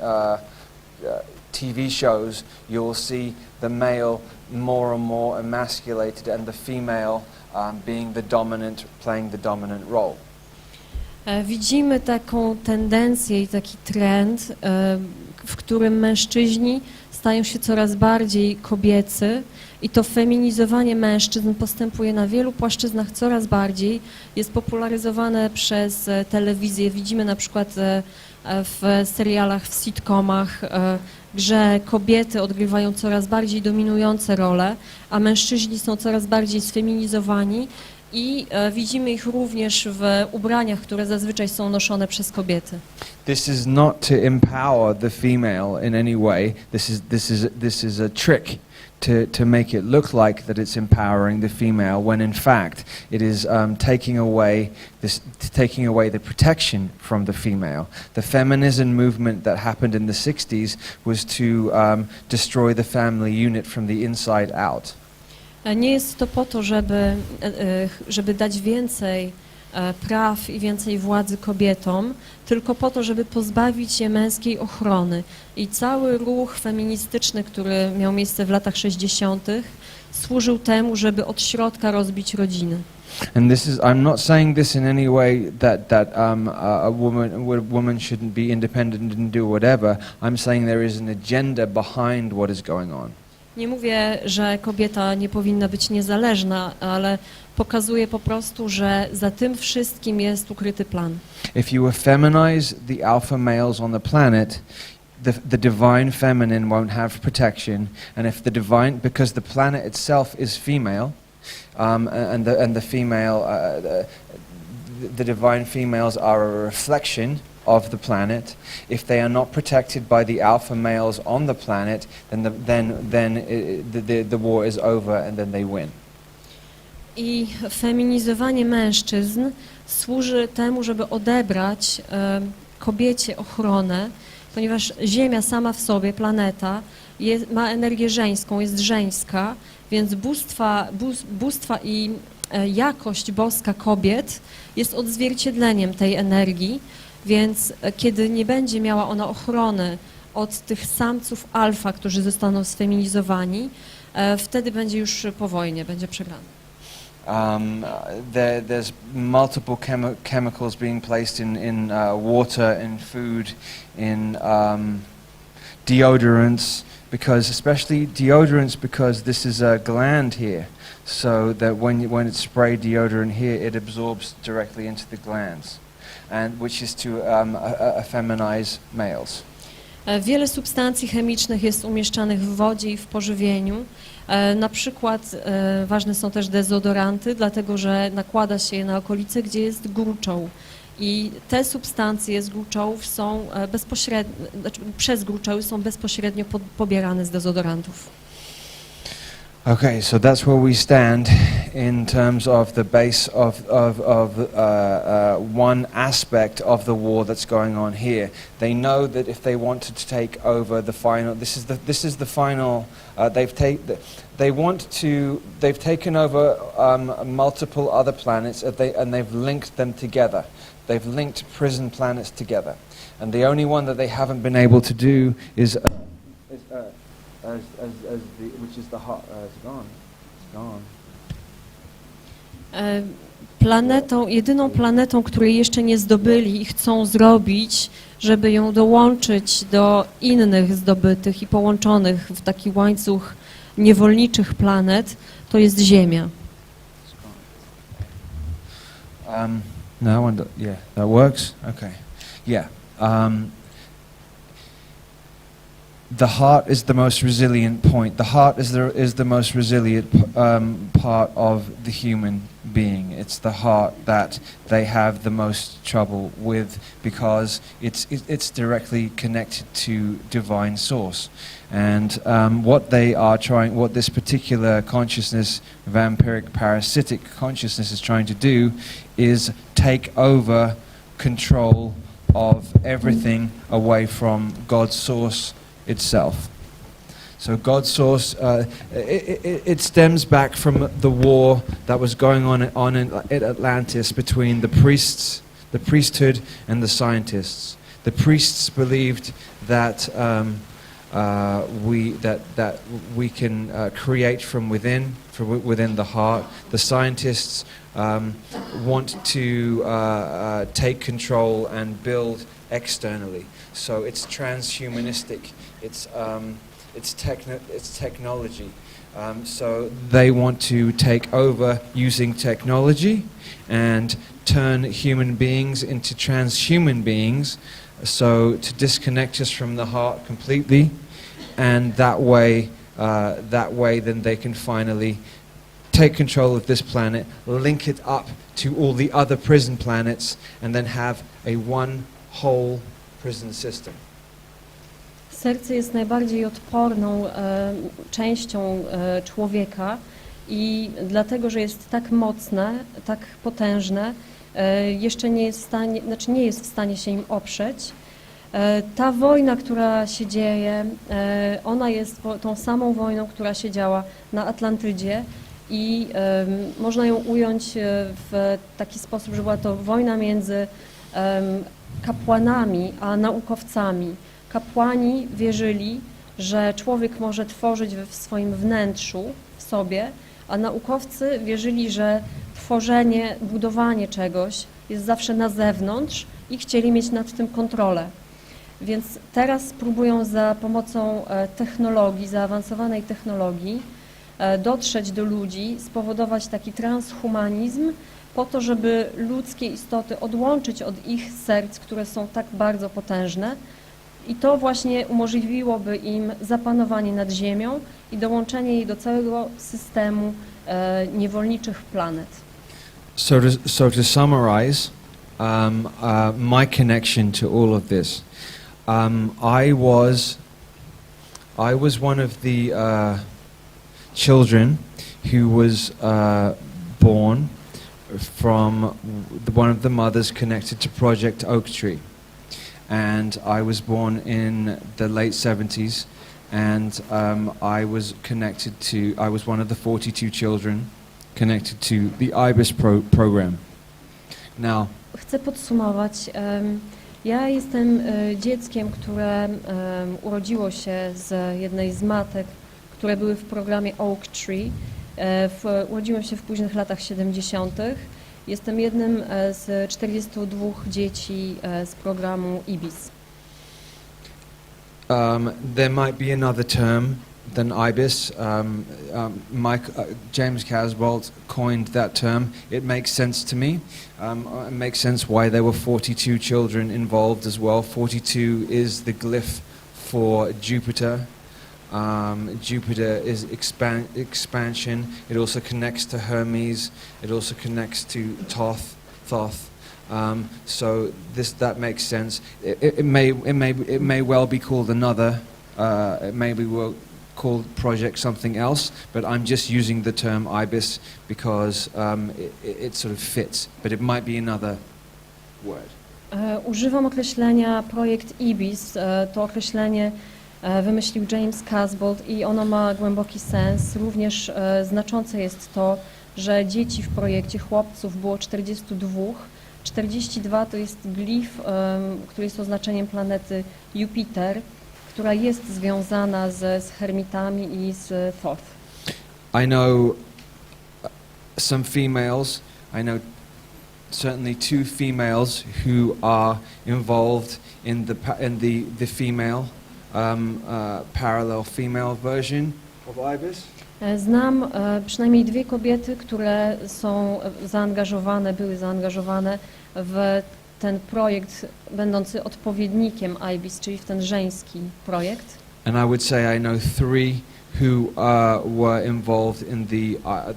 TV shows. You'll see the male more and more emasculated and the female being the dominant, playing the dominant role. Widzimy taką tendencję i taki trend, w którym mężczyźni stają się coraz bardziej kobiecy i to feminizowanie mężczyzn postępuje na wielu płaszczyznach coraz bardziej, jest popularyzowane przez telewizję. Widzimy na przykład w serialach, w sitcomach, że kobiety odgrywają coraz bardziej dominujące role, a mężczyźni są coraz bardziej sfeminizowani i widzimy ich również w ubraniach, które zazwyczaj są noszone przez kobiety. This is not to empower the female in any way. This is a trick to make it look like that it's empowering the female, when in fact it is taking away the protection from the female. The feminism movement that happened in the 60s was to destroy the family unit from the inside out. Nie jest to po to, żeby dać więcej praw i więcej władzy kobietom, tylko po to, żeby pozbawić je męskiej ochrony. I cały ruch feministyczny, który miał miejsce w latach 60., służył temu, żeby od środka rozbić rodziny. And I'm not saying this in any way that a woman shouldn't be independent and do whatever. I'm saying there is an agenda behind what is going on. Nie mówię, że kobieta nie powinna być niezależna, ale pokazuje po prostu, że za tym wszystkim jest ukryty plan. If you feminize the alpha males on the planet, the divine feminine won't have protection, and if because the planet itself is female, the divine females are a reflection of the planet. If they are not protected by the alpha males on the planet, then the war is over and then they win. I feminizowanie mężczyzn służy temu, żeby odebrać kobiecie ochronę, ponieważ Ziemia sama w sobie, planeta, ma energię żeńską, jest żeńska, więc bóstwa i jakość boska kobiet jest odzwierciedleniem tej energii, więc kiedy nie będzie miała ona ochrony od tych samców alfa, którzy zostaną sfeminizowani, wtedy będzie już po wojnie, będzie przegrana. There's multiple chemicals being placed in water, in food, in deodorants, especially deodorants, because this is a gland here, so that when it's sprayed deodorant here, it absorbs directly into the glands, which is to feminize males. Wiele substancji chemicznych jest umieszczanych w wodzie i w pożywieniu. Na przykład ważne są też dezodoranty, dlatego że nakłada się je na okolice, gdzie jest gruczoł. I te substancje z gruczołów są przez gruczoły są bezpośrednio pobierane z dezodorantów. Okay, so that's where we stand in terms of the base of one aspect of the war that's going on here. They know that if they wanted to take over the final, this is the final. They've taken over multiple other planets, and they've linked them together. They've linked prison planets together, and the only one that they haven't been able to do is which is the hot. It's gone. Jedyną planetą, której jeszcze nie zdobyli i chcą zrobić, żeby ją dołączyć do innych zdobytych i połączonych w taki łańcuch niewolniczych planet, to jest Ziemia. No, yeah, that works. Okay, yeah. The heart is the most resilient point. The heart is the most resilient part of the human being. It's the heart that they have the most trouble with, because it's directly connected to divine source. And what this particular consciousness, vampiric parasitic consciousness, is trying to do is take over control of everything away from God's source itself. So God's source, it stems back from the war that was going on in Atlantis between the priests, the priesthood, and the scientists. The priests believed that we can create from within the heart. The scientists want to take control and build externally. So it's transhumanistic. it's technology. So they want to take over using technology and turn human beings into transhuman beings, so to disconnect us from the heart completely, and that way then they can finally take control of this planet, link it up to all the other prison planets, and then have a one whole prison system. Serce jest najbardziej odporną częścią człowieka i dlatego, że jest tak mocne, tak potężne, jeszcze nie jest w stanie się im oprzeć. Ta wojna, która się dzieje, ona jest tą samą wojną, która się działa na Atlantydzie i można ją ująć w taki sposób, że była to wojna między kapłanami a naukowcami. Kapłani wierzyli, że człowiek może tworzyć w swoim wnętrzu, w sobie, a naukowcy wierzyli, że tworzenie, budowanie czegoś jest zawsze na zewnątrz i chcieli mieć nad tym kontrolę. Więc teraz próbują za pomocą technologii, zaawansowanej technologii dotrzeć do ludzi, spowodować taki transhumanizm po to, żeby ludzkie istoty odłączyć od ich serc, które są tak bardzo potężne, i to właśnie umożliwiłoby im zapanowanie nad Ziemią i dołączenie jej do całego systemu niewolniczych planet. So to summarize my connection to all of this, I was one of the children who was born from one of the mothers connected to Project Oak Tree. And I was born in the late 70s, and I was one of the 42 children connected to the IBIS program. Now, chcę podsumować. Ja jestem dzieckiem, które urodziło się z jednej z matek, które były w programie Oak Tree. Urodziłem się w późnych latach 70. Jestem jednym z 42 dzieci z programu IBIS. There might be another term than IBIS. James Casbolt coined that term. It makes sense to me. It makes sense why there were 42 children involved as well. 42 is the glyph for Jupiter. Jupiter is expansion. It also connects to Hermes. It also connects to Thoth. So that makes sense. It may well be called another. It may be called project something else. But I'm just using the term IBIS because it sort of fits. But it might be another word. Używam określenia projekt IBIS. To określenie wymyślił James Casbolt i ono ma głęboki sens. Również znaczące jest to, że dzieci w projekcie chłopców było 42. 42 to jest glif, który jest oznaczeniem planety Jupiter, która jest związana z hermitami i z Thoth. I know some females. I know certainly 2 females who are involved in the female parallel female version of IBIS. Znam przynajmniej 2 kobiety, które były zaangażowane w ten projekt będący odpowiednikiem IBIS, czyli w ten żeński projekt. And I would say I know 3 who were involved in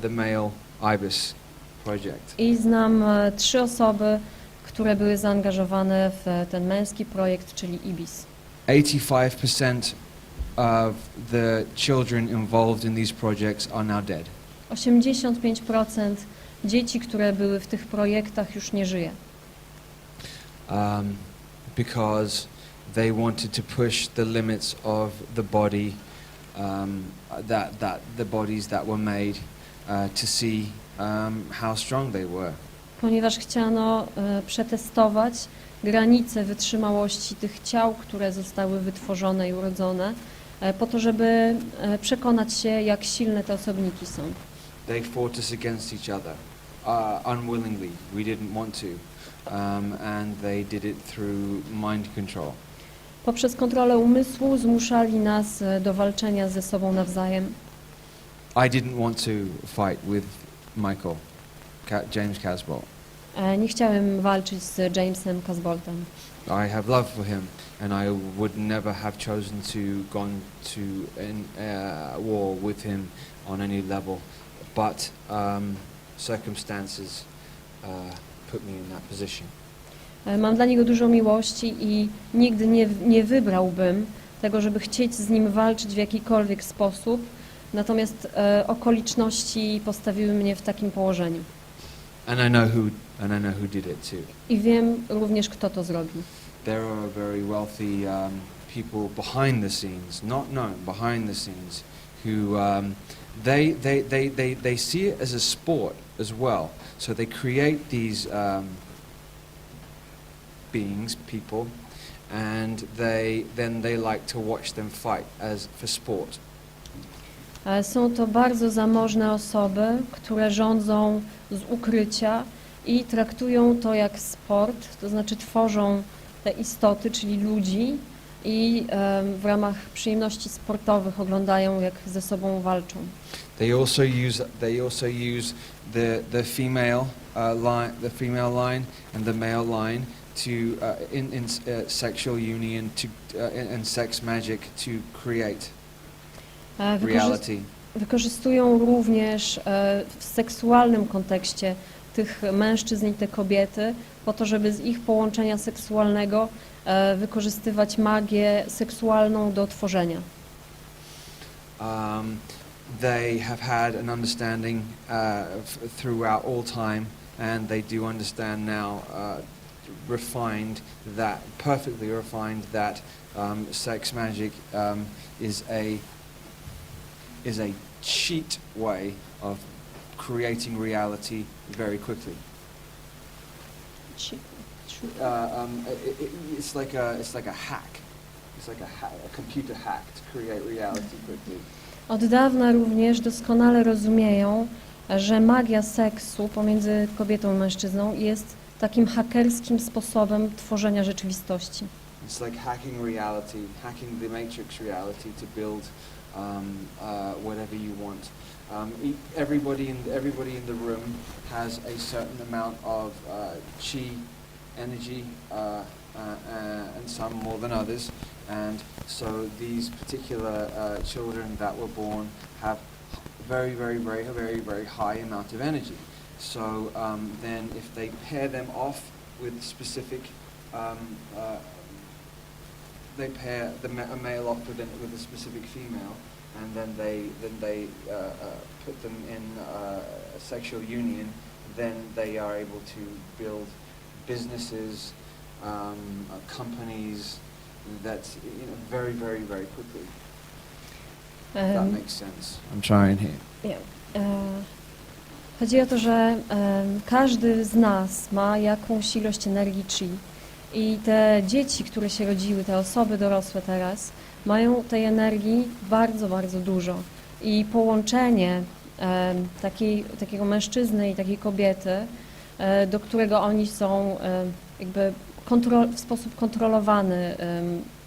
the male IBIS project. I znam 3 osoby, które były zaangażowane w ten męski projekt, czyli IBIS. 85% of the children involved in these projects are now dead. 85% dzieci, które były w tych projektach, już nie żyje. Because they wanted to push the limits of the body, the bodies that were made, to see how strong they were. Ponieważ chciano przetestować granice wytrzymałości tych ciał, które zostały wytworzone i urodzone, po to, żeby przekonać się, jak silne te osobniki są. They fought us against each other, unwillingly. We didn't want to, and they did it through mind control. Poprzez kontrolę umysłu zmuszali nas do walczenia ze sobą nawzajem. I didn't want to fight with Michael, James Casbolt. Nie chciałem walczyć z Jamesem Casboltem. I have love for him, and I would never have chosen to gone to war with him on any level, but circumstances put me in that position. Mam dla niego dużo miłości i nigdy nie wybrałbym tego, żeby chcieć z nim walczyć w jakikolwiek sposób, natomiast okoliczności postawiły mnie w takim położeniu. And I know who did it too. I wiem również, kto to zrobił. There are very wealthy people behind the scenes, not known, behind the scenes, who they see it as a sport as well. So they create these beings, people, and they like to watch them fight as for sport. Są to bardzo zamożne osoby, które rządzą z ukrycia i traktują to jak sport, to znaczy tworzą te istoty, czyli ludzi i w ramach przyjemności sportowych oglądają, jak ze sobą walczą. They also use the female line and the male line to in sexual union and sex magic to create reality. Wykorzystują również w seksualnym kontekście tych mężczyzn i te kobiety po to, żeby z ich połączenia seksualnego wykorzystywać magię seksualną do tworzenia. They have had an understanding throughout all time, and they do understand now, perfectly refined that sex magic is a cheat way of creating reality very quickly. It's like a hack. It's like a computer hack to create reality quickly. Od dawna również doskonale rozumieją, że magia seksu pomiędzy kobietą i mężczyzną jest takim hakerskim sposobem tworzenia rzeczywistości. It's like hacking reality, hacking the matrix reality to build whatever you want. Everybody in the room has a certain amount of chi, energy, and some more than others. And so these particular children that were born have very high amount of energy. So then if they pair them off with specific, they pair a male off with a specific female, and then they put them in a sexual union, then they are able to build businesses, companies, that's very quickly. That makes sense. I'm trying here. Chodzi o to, że każdy z nas ma jakąś ilość energii chi i te dzieci, które się rodziły, te osoby dorosłe teraz, mają tej energii bardzo dużo i połączenie takiego mężczyzny i takiej kobiety, do którego oni są jakby w sposób kontrolowany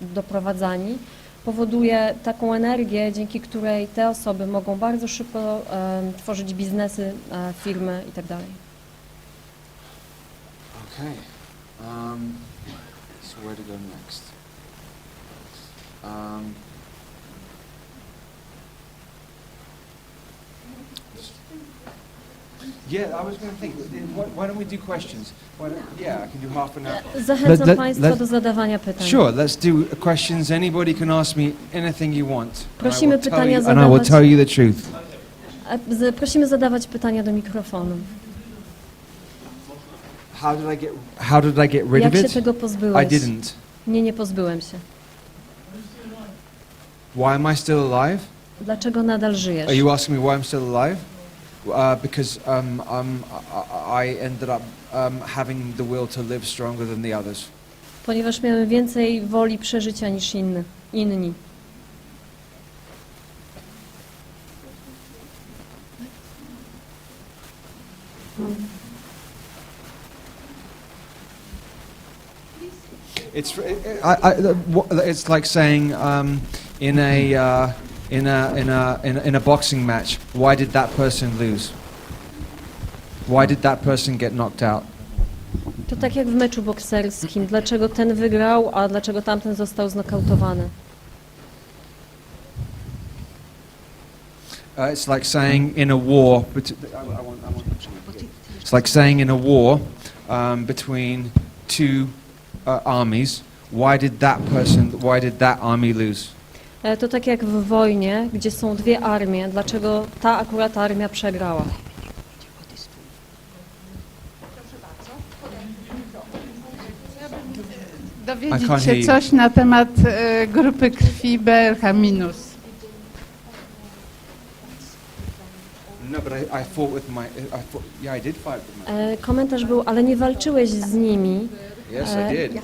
doprowadzani, powoduje taką energię, dzięki której te osoby mogą bardzo szybko tworzyć biznesy, firmy itd. Okay. So where to go next? Yeah, I was going to think, why don't we do questions? Yeah, I can do half an hour. Zachęcam Państwa do zadawania pytań. Sure, let's do questions. Anybody can ask me anything you want. Prosimy pytania and I will tell you the truth. Prosimy zadawać pytania do mikrofonu. How did I get rid Jak of się it? tego pozbyłeś? I didn't. Nie pozbyłem się. Why am I still alive? Dlaczego nadal żyjesz? Are you asking me why I'm still alive? Because I ended up having the will to live stronger than the others. Ponieważ miałem więcej woli przeżycia niż inni. It's like saying in a boxing match, why did that person lose? Why did that person get knocked out? To tak jak w meczu bokserskim. Dlaczego ten wygrał, a dlaczego tamten został znokautowany? It's like saying in a war. It's like saying in a war between two armies. Why did that army lose? To tak jak w wojnie, gdzie są dwie armie. Dlaczego ta akurat armia przegrała? Dowiedzieć się coś na temat grupy krwi BRH-. No, but I fought with my. I did fight with my. Komentarz był, ale nie walczyłeś z nimi. Yes, I did.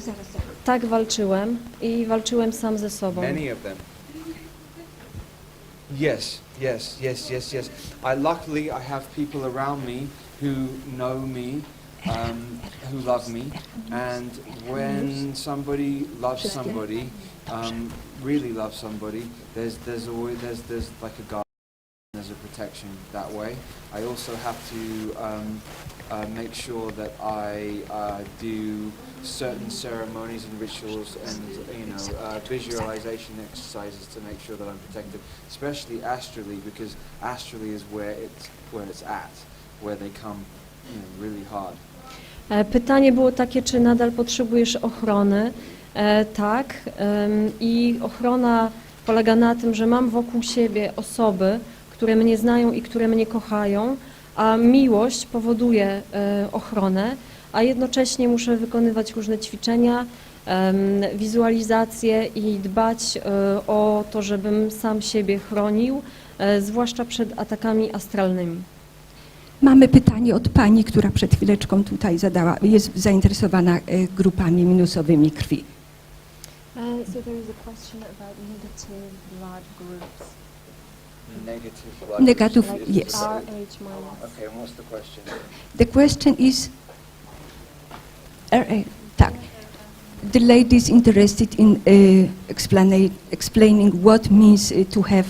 Tak, walczyłem i walczyłem sam ze sobą. Many of them. Yes. Luckily I have people around me who know me, who love me, and when somebody loves somebody, really loves somebody, there's always like a guard. There's a protection that way. I also have to make sure that I do certain ceremonies and rituals and visualization exercises to make sure that I'm protected, especially astrally, because astrally is where it's at, where they come really hard. Pytanie było takie, czy nadal potrzebujesz ochrony? Tak. I ochrona polega na tym, że mam wokół siebie osoby, które mnie znają i które mnie kochają, a miłość powoduje ochronę, a jednocześnie muszę wykonywać różne ćwiczenia, wizualizacje i dbać o to, żebym sam siebie chronił, zwłaszcza przed atakami astralnymi. Mamy pytanie od pani, która przed chwileczką tutaj zadała, jest zainteresowana grupami minusowymi krwi. So there is a question about negative blood groups. Negative blood. Negative, yes. RH minus. Okay, and what's the question? The question is, tak. The lady is interested in explaining what means to have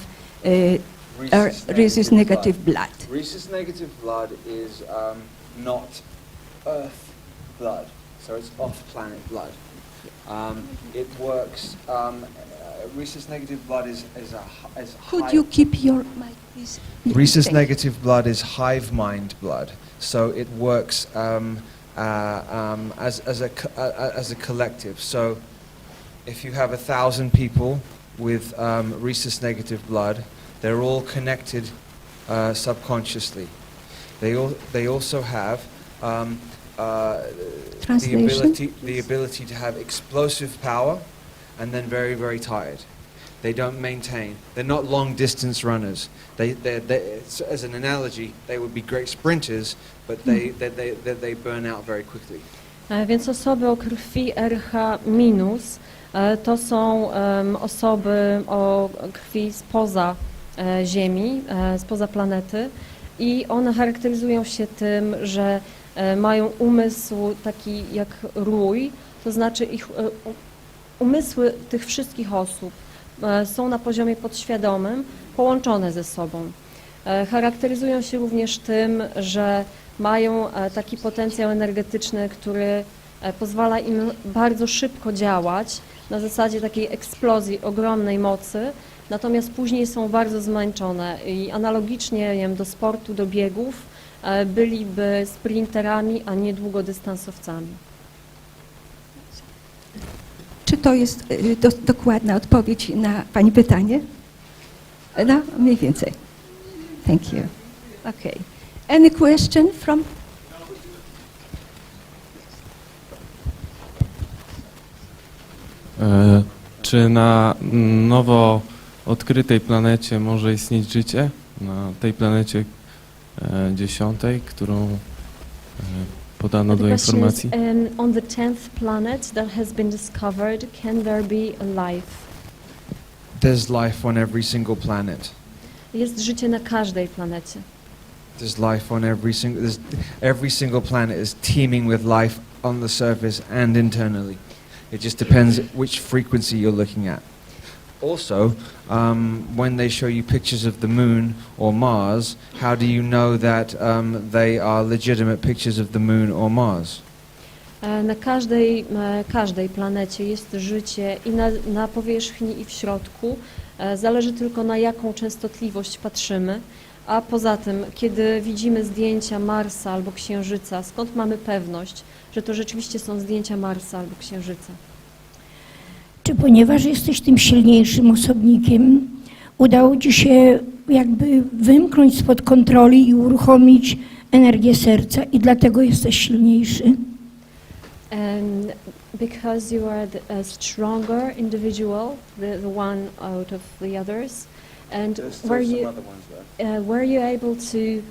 rhesus negative blood. Rhesus negative blood is not Earth blood, so it's off-planet blood. It works. Rhesus negative blood is Could you keep your mic, please? Rhesus negative blood is hive mind blood, so it works as a collective. So, if you have 1,000 people with rhesus negative blood, they're all connected subconsciously. They also have the ability to have explosive power, and then very, very tired. They don't maintain. They're not long distance runners. As an analogy, they would be great sprinters, but they burn out very quickly. Więc osoby o krwi RH- to są osoby o krwi spoza Ziemi, spoza planety i one charakteryzują się tym, że mają umysł taki jak rój, to znaczy ich umysły tych wszystkich osób są na poziomie podświadomym połączone ze sobą. Charakteryzują się również tym, że mają taki potencjał energetyczny, który pozwala im bardzo szybko działać na zasadzie takiej eksplozji ogromnej mocy, natomiast później są bardzo zmęczone i analogicznie, nie wiem, do sportu, do biegów byliby sprinterami, a nie długodystansowcami. Czy to jest dokładna odpowiedź na pani pytanie? No, mniej więcej. Thank you. Okay. Any question from? Czy na nowo odkrytej planecie może istnieć życie? Na tej planecie 10, którą podano do informacji? On the 10th planet that has been discovered, can there be a life? There's life on every single planet. Jest życie na każdej planecie. There's life on every single planet is teeming with life on the surface and internally. It just depends which frequency you're looking at. Also, when they show you pictures of the moon or Mars, how do you know that they are legitimate pictures of the moon or Mars? Na każdej planecie jest życie i na powierzchni, i w środku. Zależy tylko, na jaką częstotliwość patrzymy. A poza tym, kiedy widzimy zdjęcia Marsa albo Księżyca, skąd mamy pewność, że to rzeczywiście są zdjęcia Marsa albo Księżyca? Czy ponieważ jesteś tym silniejszym osobnikiem, udało Ci się jakby wymknąć spod kontroli i uruchomić energię serca i dlatego jesteś silniejszy? And because you are a stronger individual, the one out of the others, and were you able to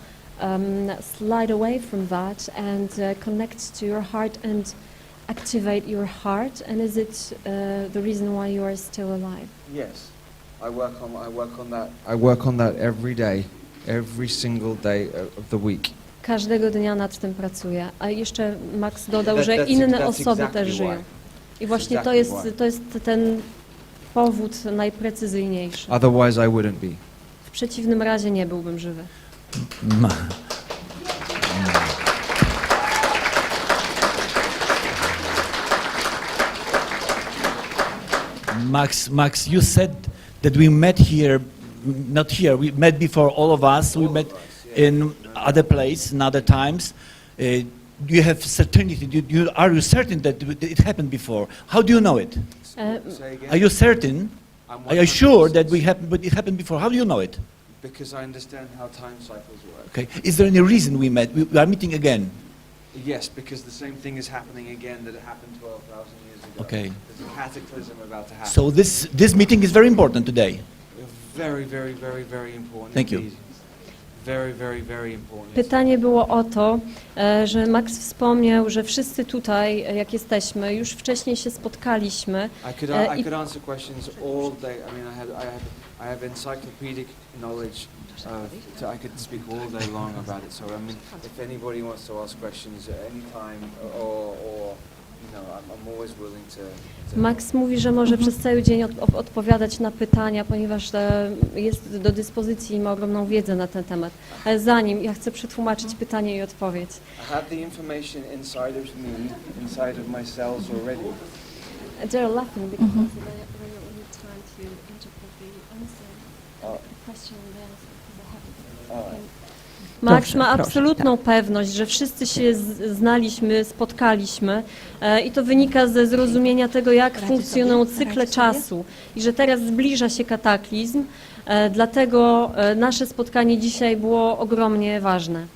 slide away from that and connect to your heart and activate your heart, and is it the reason why you are still alive? Yes, I work on that every day, every single day of the week. Każdego dnia nad tym pracuję. A jeszcze Max dodał, że inne osoby też żyją. I właśnie to jest ten powód najprecyzyjniejszy. Otherwise I wouldn't be. W przeciwnym razie nie byłbym żywy. Max, you said that we met here, not here, we met before, all of us, we met in other place, in other times. You have certainty, are you certain that it happened before? How do you know it? Are you certain? Are you sure that it happened before? How do you know it? Because I understand how time cycles work. Okay. Is there any reason we met? We are meeting again. Yes, because the same thing is happening again that it happened 12,000 years ago. Okay. There's a cataclysm about to happen. So this meeting is very important today. Very, very, very, very important. Thank you. Indeed. Very, very, very important. Pytanie było o to, że Max wspomniał, że wszyscy tutaj, jak jesteśmy, już wcześniej się spotkaliśmy. I could answer questions all day. I mean, I have encyclopedic knowledge. I could speak all day long about it. So, I mean, if anybody wants to ask questions at any time, or you know, I'm always willing to. Max mówi, że może przez cały dzień odpowiadać na pytania, ponieważ jest do dyspozycji i ma ogromną wiedzę na ten temat. Ale zanim, ja chcę przetłumaczyć pytanie i odpowiedź. I have the information inside of me, inside of my cells already. They're laughing because they don't need time to interpret the answer, the question and the answer, because I have it. Max ma absolutną pewność, że wszyscy się znaliśmy, spotkaliśmy i to wynika ze zrozumienia tego, jak funkcjonują cykle czasu i że teraz zbliża się kataklizm, dlatego nasze spotkanie dzisiaj było ogromnie ważne.